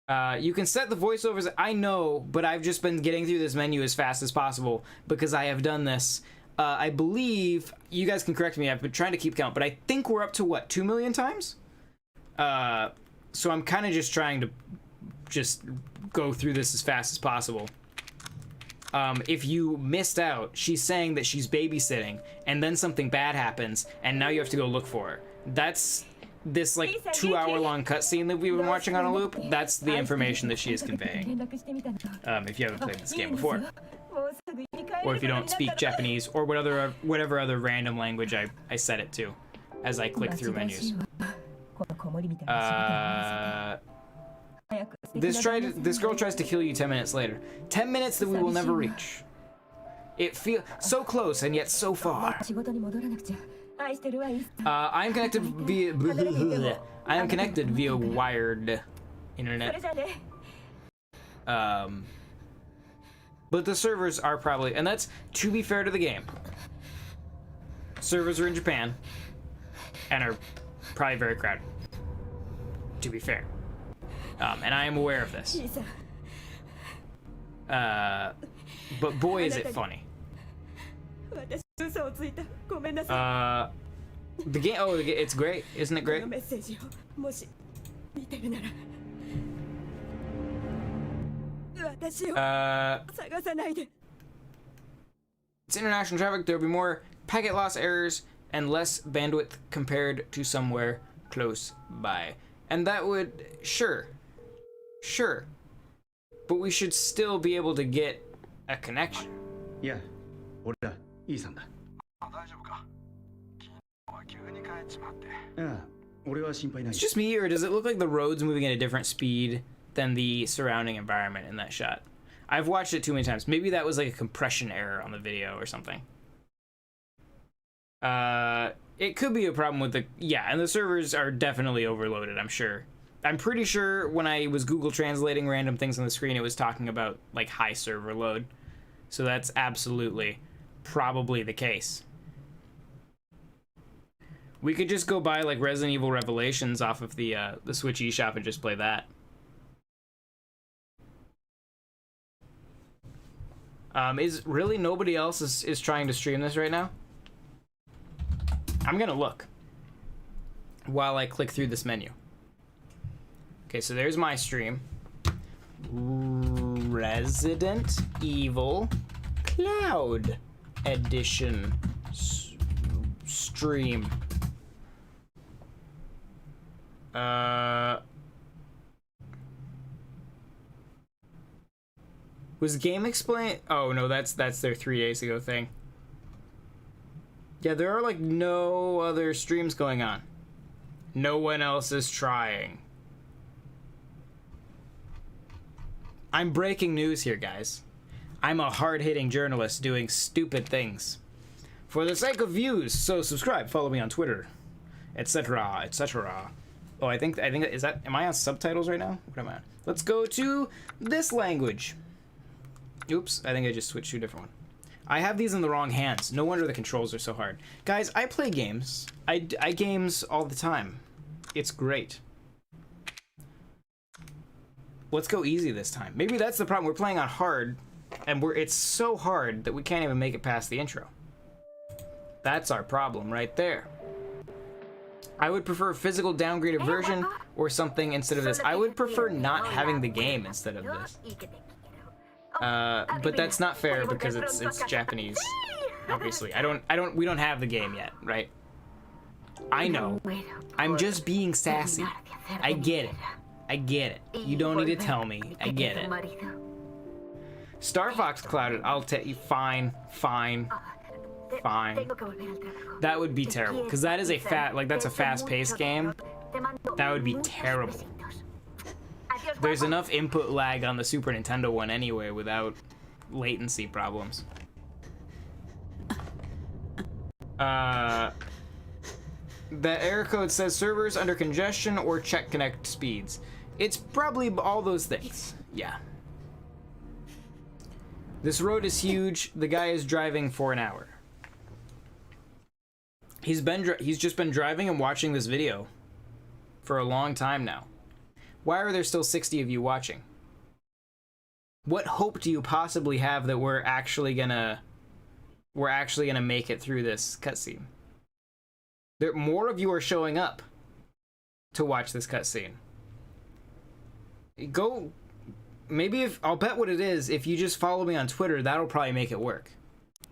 Speaker 1: You can set the voiceovers, I know, but I've just been getting through this menu as fast as possible because I have done this. I believe, you guys can correct me, I've been trying to keep count, but I think we're up to, what, 2 million times? So I'm kind of just trying to just go through this as fast as possible. If you missed out, she's saying that she's babysitting, and then something bad happens, and now you have to go look for her. That's this, like, 2-hour-long cutscene that we've been watching on a loop. That's the information that she is conveying. If you haven't played this game before. Or if you don't speak Japanese, or whatever other random language I set it to, as I click through menus. This girl tries to kill you 10 minutes later. 10 minutes that we will never reach. It feels so close and yet so far. I'm connected via I am connected via wired internet. But the servers are probably, and that's to be fair to the game. Servers are in Japan and are probably very crowded. To be fair. And I am aware of this. But boy, is it funny. The game, oh, it's great. Isn't it great? It's international traffic. There'll be more packet loss errors and less bandwidth compared to somewhere close by. And that would, sure, but we should still be able to get a connection.
Speaker 7: Yeah, 俺だ、イーさんだ。
Speaker 4: あ、大丈夫か？昨日は急に帰っちまって。
Speaker 7: ああ、俺は心配ない。
Speaker 1: It's just me, or does it look like the road's moving at a different speed than the surrounding environment in that shot? I've watched it too many times. Maybe that was like a compression error on the video or something. It could be a problem with the, yeah, and the servers are definitely overloaded, I'm sure. I'm pretty sure when I was Google translating random things on the screen, it was talking about like high server load. So that's absolutely probably the case. We could just go buy like Resident Evil Revelations off of the Switch eShop and just play that. Is really nobody else is trying to stream this right now? I'm gonna look while I click through this menu. Okay, so there's my stream. Resident Evil Cloud Edition stream. Was Game Explain? Oh no, that's their 3 days ago thing. Yeah, there are like no other streams going on. No one else is trying. I'm breaking news here, guys. I'm a hard-hitting journalist doing stupid things for the sake of views. So subscribe, follow me on Twitter, etc., etc. Oh, I think is that. Am I on subtitles right now? What am I on? Let's go to this language. Oops, I think I just switched to a different one. I have these in the wrong hands. No wonder the controls are so hard. Guys, I play games. I games all the time. It's great. Let's go easy this time. Maybe that's the problem. We're playing on hard, and it's so hard that we can't even make it past the intro. That's our problem right there. I would prefer a physical downgraded version or something instead of this. I would prefer not having the game instead of this. But that's not fair because it's Japanese. Obviously, we don't have the game yet, right? I know. I'm just being sassy. I get it. I get it. You don't need to tell me. I get it. Star Fox Clouded. I'll tell you. Fine. That would be terrible because that is that's a fast-paced game. That would be terrible. There's enough input lag on the Super Nintendo one anyway without latency problems. The error code says servers under congestion or check connect speeds. It's probably all those things. Yeah. This road is huge. The guy is driving for an hour. He's just been driving and watching this video for a long time now. Why are there still 60 of you watching? What hope do you possibly have that we're actually gonna make it through this cutscene? More of you are showing up to watch this cutscene. I'll bet what it is, if you just follow me on Twitter, that'll probably make it work.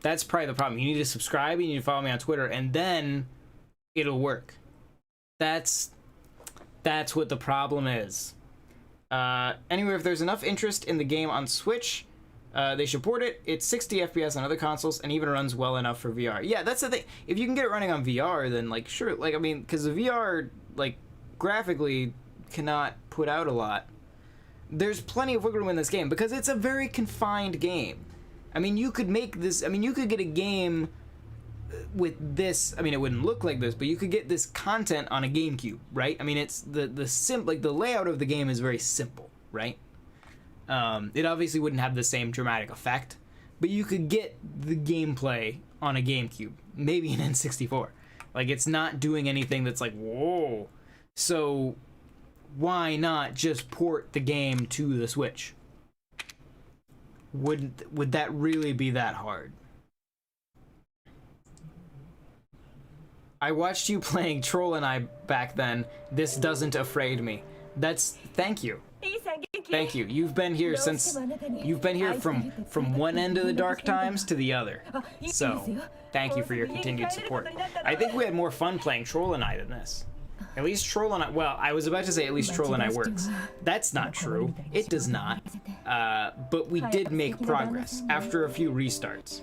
Speaker 1: That's probably the problem. You need to subscribe, you need to follow me on Twitter, and then it'll work. That's what the problem is. Anyway, if there's enough interest in the game on Switch, they should port it. It's 60 FPS on other consoles and even runs well enough for VR. Yeah, that's the thing. If you can get it running on VR, then like sure, like I mean, because the VR like graphically cannot put out a lot. There's plenty of wiggle room in this game because it's a very confined game. I mean, you could make this. I mean, you could get a game with this. I mean, it wouldn't look like this, but you could get this content on a GameCube, right? I mean, it's the layout of the game is very simple, right? It obviously wouldn't have the same dramatic effect, but you could get the gameplay on a GameCube, maybe an N64. Like, it's not doing anything that's like, whoa. So why not just port the game to the Switch? Would that really be that hard? I watched you playing Troll and I back then. This doesn't afraid me. Thank you. Thank you. You've been here from one end of the dark times to the other. So, thank you for your continued support. I think we had more fun playing Troll and I than this. At least Troll and I, well, I was about to say at least Troll and I works. That's not true. It does not. But we did make progress after a few restarts.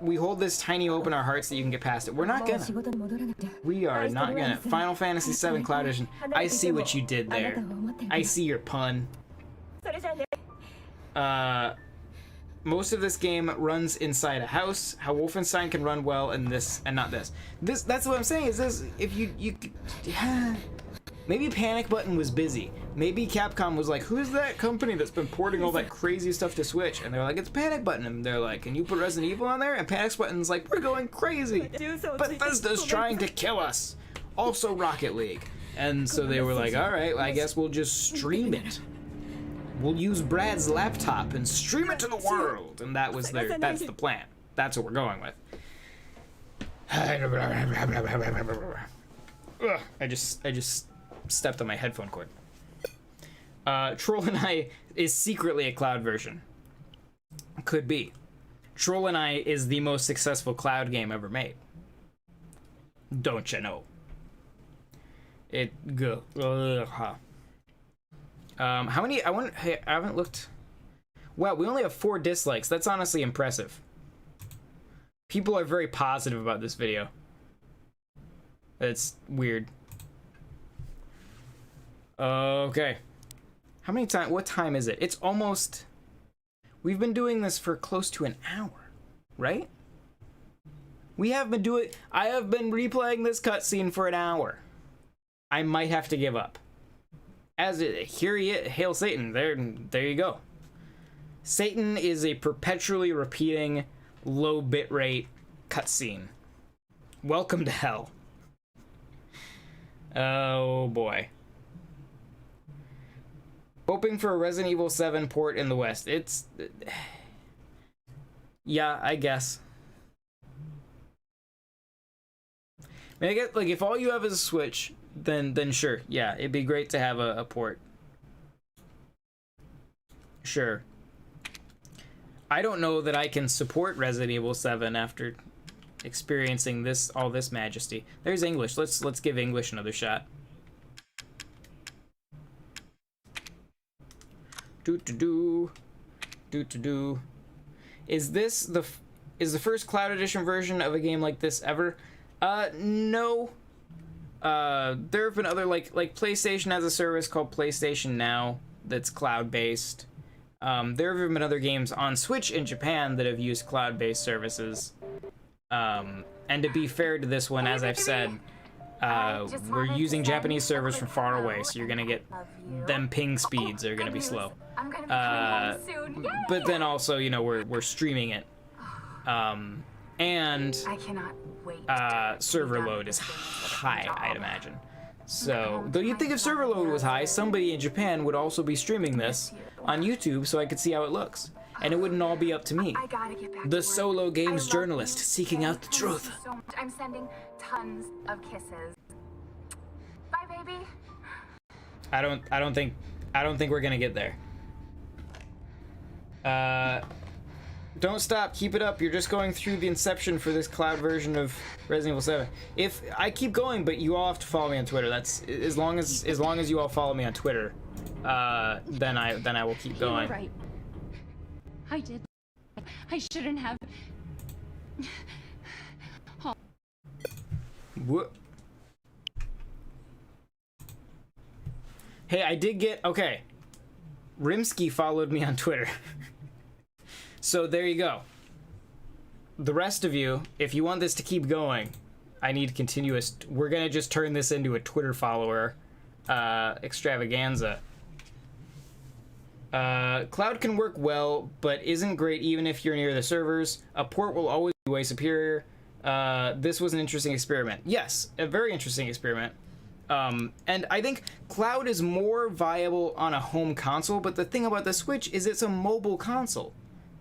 Speaker 1: We hold this tiny hope in our hearts that you can get past it. We're not gonna. We are not gonna. Final Fantasy VII Cloud Edition. I see what you did there. I see your pun. Most of this game runs inside a house. How Wolfenstein can run well in this and not this. That's what I'm saying. Is this if you maybe Panic Button was busy. Maybe Capcom was like, who's that company that's been porting all that crazy stuff to Switch? And they're like, it's Panic Button. And they're like, can you put Resident Evil on there? And Panic Button's like, we're going crazy. Bethesda's trying to kill us. Also Rocket League. And so they were like, all right, well, I guess we'll just stream it. We'll use Brad's laptop and stream it to the world. And that's the plan. That's what we're going with. Ugh, I just stepped on my headphone cord. Troll and I is secretly a cloud version. Could be. Troll and I is the most successful cloud game ever made. Don't you know? How many? I wonder. Hey, I haven't looked. Wow, we only have 4 dislikes. That's honestly impressive. People are very positive about this video. It's weird. Okay. How many time? What time is it? It's almost. We've been doing this for close to an hour, right? We have been doing. I have been replaying this cutscene for an hour. I might have to give up. As it, here he is, hail Satan. There you go. Satan is a perpetually repeating, low bitrate cutscene. Welcome to hell. Oh boy. Hoping for a Resident Evil 7 port in the West. It's... yeah, I guess. I mean, I guess, like, if all you have is a Switch, then sure. Yeah, it'd be great to have a port. Sure. I don't know that I can support Resident Evil 7 after experiencing all this majesty. There's English. Let's give English another shot. Do. Is this the first Cloud Edition version of a game like this ever? No. There have been other like PlayStation has a service called PlayStation Now that's cloud-based. There have been other games on Switch in Japan that have used cloud-based services. And to be fair to this one, as I've said, we're using Japanese servers from far away, so you're gonna get them ping speeds are gonna be slow. But then also, you know, we're streaming it, and
Speaker 2: I cannot wait.
Speaker 1: Server load is high, I'd imagine. So, though you'd think if server load was high, somebody in Japan would also be streaming this on YouTube, so I could see how it looks, and it wouldn't all be up to me,
Speaker 2: I gotta get back
Speaker 1: the
Speaker 2: to work.
Speaker 1: solo games
Speaker 2: I love
Speaker 1: journalist
Speaker 2: you.
Speaker 1: seeking out the
Speaker 2: Thank you
Speaker 1: truth.
Speaker 2: so much. I'm sending tons of kisses. Bye, baby.
Speaker 1: I don't think we're gonna get there. Don't stop, keep it up. You're just going through the inception for this cloud version of Resident Evil 7. If I keep going, but you all have to follow me on Twitter. That's as long as you all follow me on Twitter, then I will keep going.
Speaker 8: You were right. I did. I shouldn't have.
Speaker 1: What? Hey, I did get okay. Rimsky followed me on Twitter. So there you go. The rest of you, if you want this to keep going, I need continuous. We're gonna just turn this into a Twitter follower extravaganza. Cloud can work well, but isn't great even if you're near the servers. A port will always be way superior. This was an interesting experiment. Yes, a very interesting experiment. And I think Cloud is more viable on a home console, but the thing about the Switch is it's a mobile console.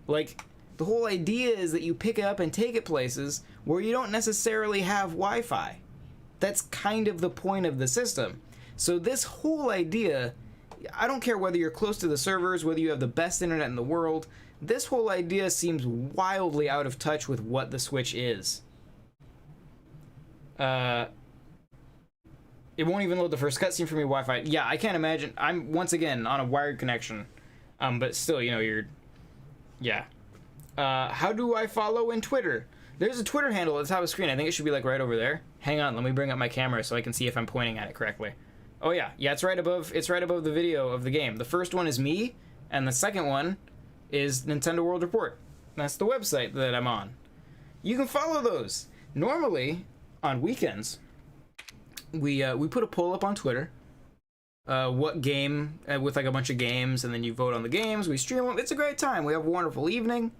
Speaker 1: Like, the whole idea is that you pick it up and take it places where you don't necessarily have Wi-Fi. That's kind of the point of the system. So this whole idea, I don't care whether you're close to the servers, whether you have the best internet in the world, this whole idea seems wildly out of touch with what the Switch is. It won't even load the first cutscene for me Wi-Fi. Yeah, I can't imagine. I'm, once again, on a wired connection. But still, you know, you're... Yeah. How do I follow in Twitter? There's a Twitter handle at the top of the screen. I think it should be, like, right over there. Hang on, let me bring up my camera so I can see if I'm pointing at it correctly. Oh, yeah. Yeah, it's right above the video of the game. The first one is me, and the second one is Nintendo World Report. That's the website that I'm on. You can follow those. Normally, on weekends, we put a poll up on Twitter. What game, with like a bunch of games, and then you vote on the games. We stream them. It's a great time. We have a wonderful evening.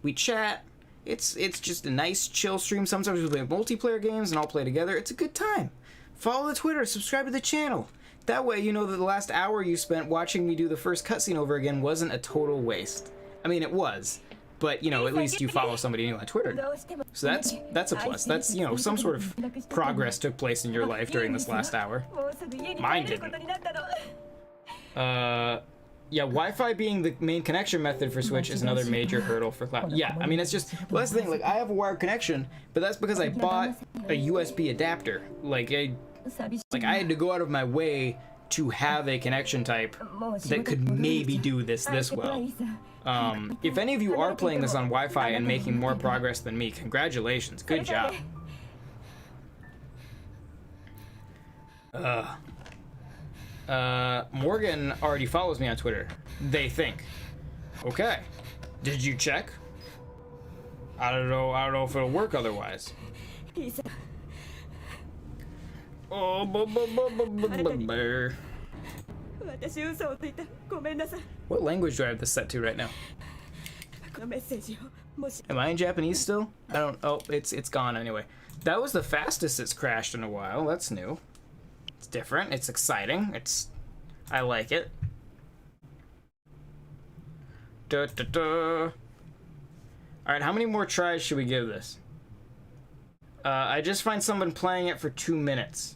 Speaker 1: We chat. It's just a nice chill stream. Sometimes we play multiplayer games and all play together. It's a good time. Follow the Twitter. Subscribe to the channel. That way you know that the last hour you spent watching me do the first cutscene over again wasn't a total waste. I mean, it was. But, you know, at least you follow somebody new on Twitter. So that's a plus. That's, you know, some sort of progress took place in your life during this last hour. Mine didn't. Yeah, Wi-Fi being the main connection method for Switch is another major hurdle for Cloud. Yeah, I mean, it's just, well, that's the thing, like, I have a wired connection, but that's because I bought a USB adapter. Like, I had to go out of my way to have a connection type that could maybe do this well. If any of you are playing this on Wi-Fi and making more progress than me, congratulations, good job. Morgan already follows me on Twitter. They think. Okay. Did you check? I don't know if it'll work otherwise. Oh, what language do I have this set to right now? Am I in Japanese still? I don't. Oh, it's gone anyway. That was the fastest it's crashed in a while. That's new. It's different. It's exciting. I like it. All right, how many more tries should we give this? I just find someone playing it for 2 minutes.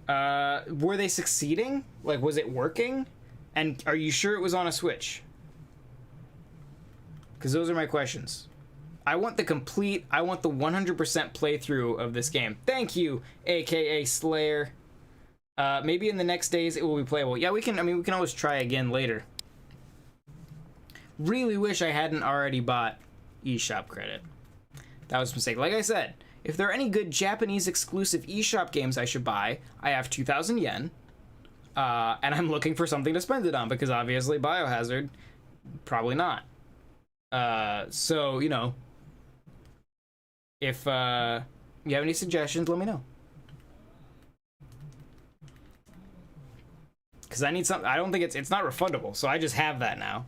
Speaker 1: Were they succeeding? Like, was it working? And are you sure it was on a Switch? Because those are my questions. I want the 100% playthrough of this game. Thank you, aka Slayer. Maybe in the next days it will be playable. Yeah, we can always try again later. Really wish I hadn't already bought eShop credit. That was a mistake. Like I said, if there are any good Japanese exclusive eShop games I should buy, I have 2,000 yen. And I'm looking for something to spend it on because obviously Biohazard, probably not. So, you know, if you have any suggestions, let me know. Because I need something. I don't think it's not refundable, so I just have that now.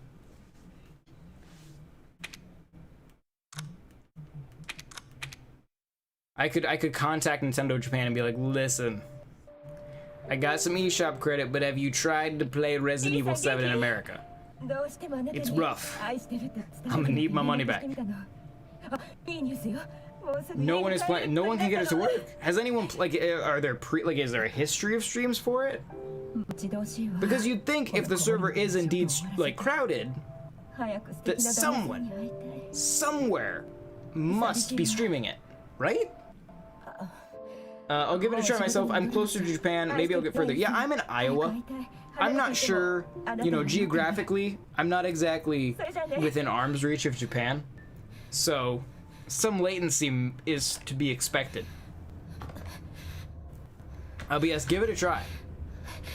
Speaker 1: I could contact Nintendo Japan and be like, listen, I got some eShop credit, but have you tried to play Resident Evil 7 in America? It's rough. I'm gonna need my money back. No one is playing. No one can get it to work. Has anyone like? Are there is there a history of streams for it? Because you'd think if the server is indeed like crowded, that someone, somewhere, must be streaming it, right? I'll give it a try myself. I'm closer to Japan. Maybe I'll get further. Yeah, I'm in Iowa. I'm not sure, you know, geographically, I'm not exactly within arm's reach of Japan. So, some latency is to be expected. But yes, give it a try.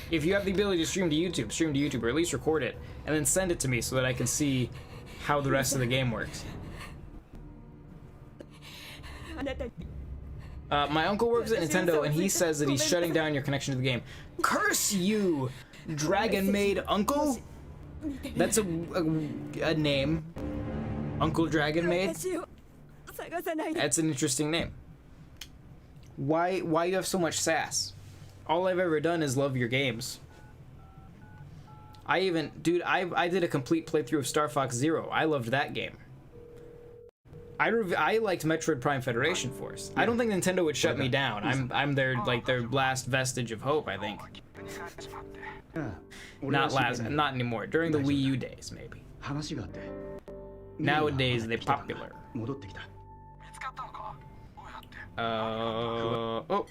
Speaker 1: If you have the ability to stream to YouTube, or at least record it, and then send it to me so that I can see how the rest of the game works. My uncle works at Nintendo, and he says that he's shutting down your connection to the game. Curse you, Dragon Maid Uncle? That's a name. Uncle Dragon Maid? That's an interesting name. Why you have so much sass? All I've ever done is love your games. I did a complete playthrough of Star Fox Zero. I loved that game. I liked Metroid Prime Federation Force. I don't think Nintendo would shut me down. I'm their last vestige of hope, I think. Not anymore. During the Wii U days, maybe. Nowadays, they're popular. Oh,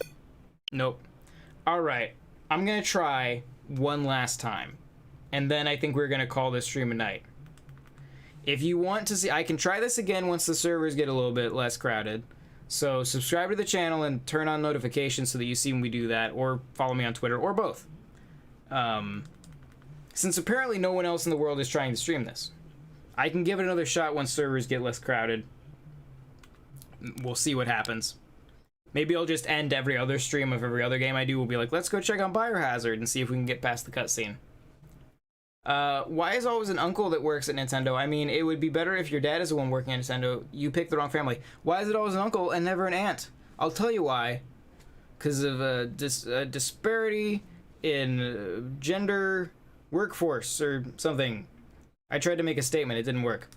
Speaker 1: nope. All right, I'm gonna try one last time, and then I think we're gonna call this stream a night. If you want to see, I can try this again once the servers get a little bit less crowded. So subscribe to the channel and turn on notifications so that you see when we do that, or follow me on Twitter, or both. Since apparently no one else in the world is trying to stream this, I can give it another shot once servers get less crowded. We'll see what happens. Maybe I'll just end every other stream of every other game I do. We'll be like, let's go check on Biohazard and see if we can get past the cutscene. Why is always an uncle that works at Nintendo? I mean, it would be better if your dad is the one working at Nintendo. You picked the wrong family. Why is it always an uncle and never an aunt? I'll tell you why. Because of a disparity in gender workforce or something. I tried to make a statement. It didn't work.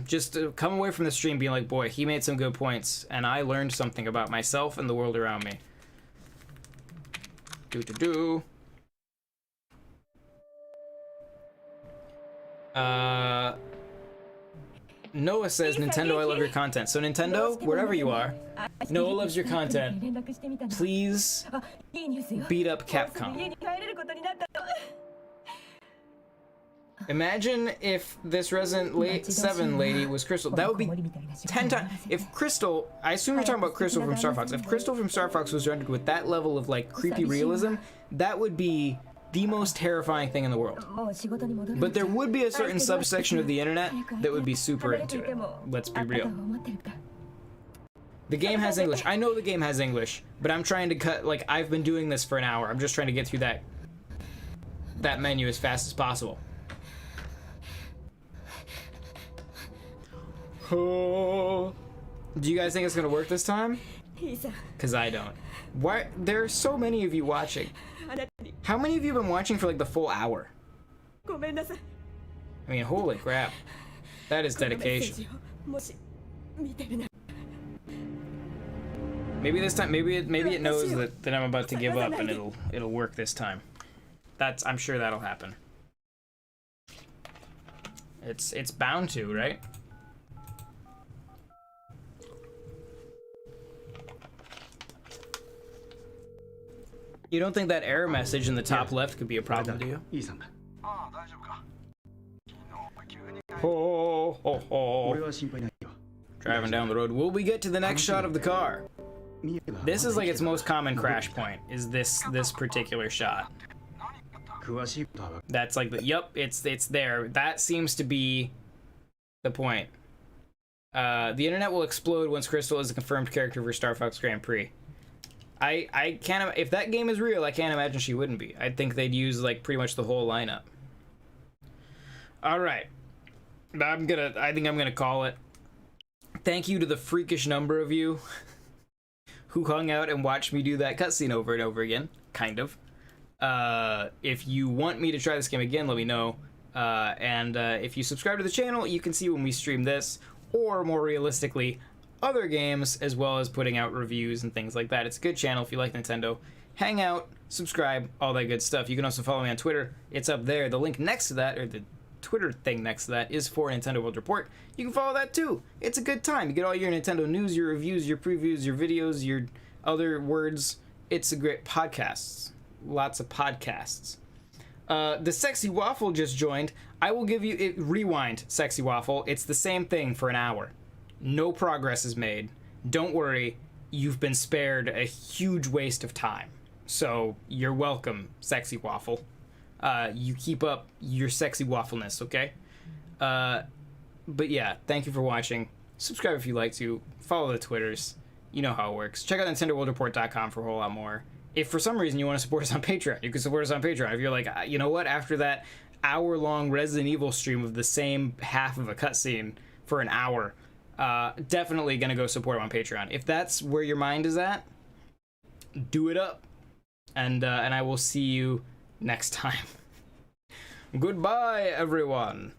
Speaker 1: Just come away from the stream being like, boy, he made some good points, and I learned something about myself and the world around me. Noah says, Nintendo, I love your content. So Nintendo, wherever you are, Noah loves your content. Please beat up Capcom. Imagine if this Resident 7 lady was Crystal. That would be 10 times. If Crystal, I assume you're talking about Crystal from Star Fox. If Crystal from Star Fox was rendered with that level of like creepy realism, that would be the most terrifying thing in the world. But there would be a certain subsection of the internet that would be super into it. Let's be real. The game has English. I know the game has English, but I'm trying to cut, like, I've been doing this for an hour. I'm just trying to get through that menu as fast as possible. Oh. Do you guys think it's gonna work this time? Because I don't. Why? There are so many of you watching. How many of you have been watching for like the full hour? I mean, holy crap. That is dedication. Maybe this time, maybe it knows that I'm about to give up and it'll work this time. I'm sure that'll happen. It's bound to, right? You don't think that error message in the top left could be a problem to you?
Speaker 7: いいさんだ。
Speaker 4: ああ、大丈夫か。昨日は急に
Speaker 1: Ho, ho, ho.
Speaker 7: 俺は心配ないよ。
Speaker 1: Driving down the road. Will we get to the next shot of the car?
Speaker 7: ミヤが
Speaker 1: This is like its most common crash point, is this particular shot.
Speaker 7: 詳しいことは分か
Speaker 1: That's like the, yup, it's there. That seems to be the point. The internet will explode once Crystal is a confirmed character for Star Fox Grand Prix. I can't, if that game is real, I can't imagine she wouldn't be. I think they'd use like pretty much the whole lineup. All right. I think I'm gonna call it. Thank you to the freakish number of you who hung out and watched me do that cutscene over and over again, kind of. If you want me to try this game again, let me know. If you subscribe to the channel, you can see when we stream this, or more realistically, other games, as well as putting out reviews and things like that. It's a good channel if you like Nintendo. Hang out, subscribe, all that good stuff. You can also follow me on Twitter. It's up there. The link next to that, or the Twitter thing next to that, is for Nintendo World Report. You can follow that too. It's a good time. You get all your Nintendo news, your reviews, your previews, your videos, your other words. It's a great podcasts. Lots of podcasts. The Sexy Waffle just joined. I will give you it. Rewind, Sexy Waffle. It's the same thing for an hour. No progress is made. Don't worry, you've been spared a huge waste of time. So you're welcome, Sexy Waffle. You keep up your sexy waffleness, okay? But yeah, thank you for watching. Subscribe if you like to. Follow the Twitters. You know how it works. Check out NintendoWorldReport.com for a whole lot more. If for some reason you want to support us on Patreon, you can support us on Patreon. If you're like, you know what, after that hour-long Resident Evil stream of the same half of a cutscene for an hour, definitely gonna go support him on Patreon. If that's where your mind is at, do it up. And I will see you next time. Goodbye, everyone.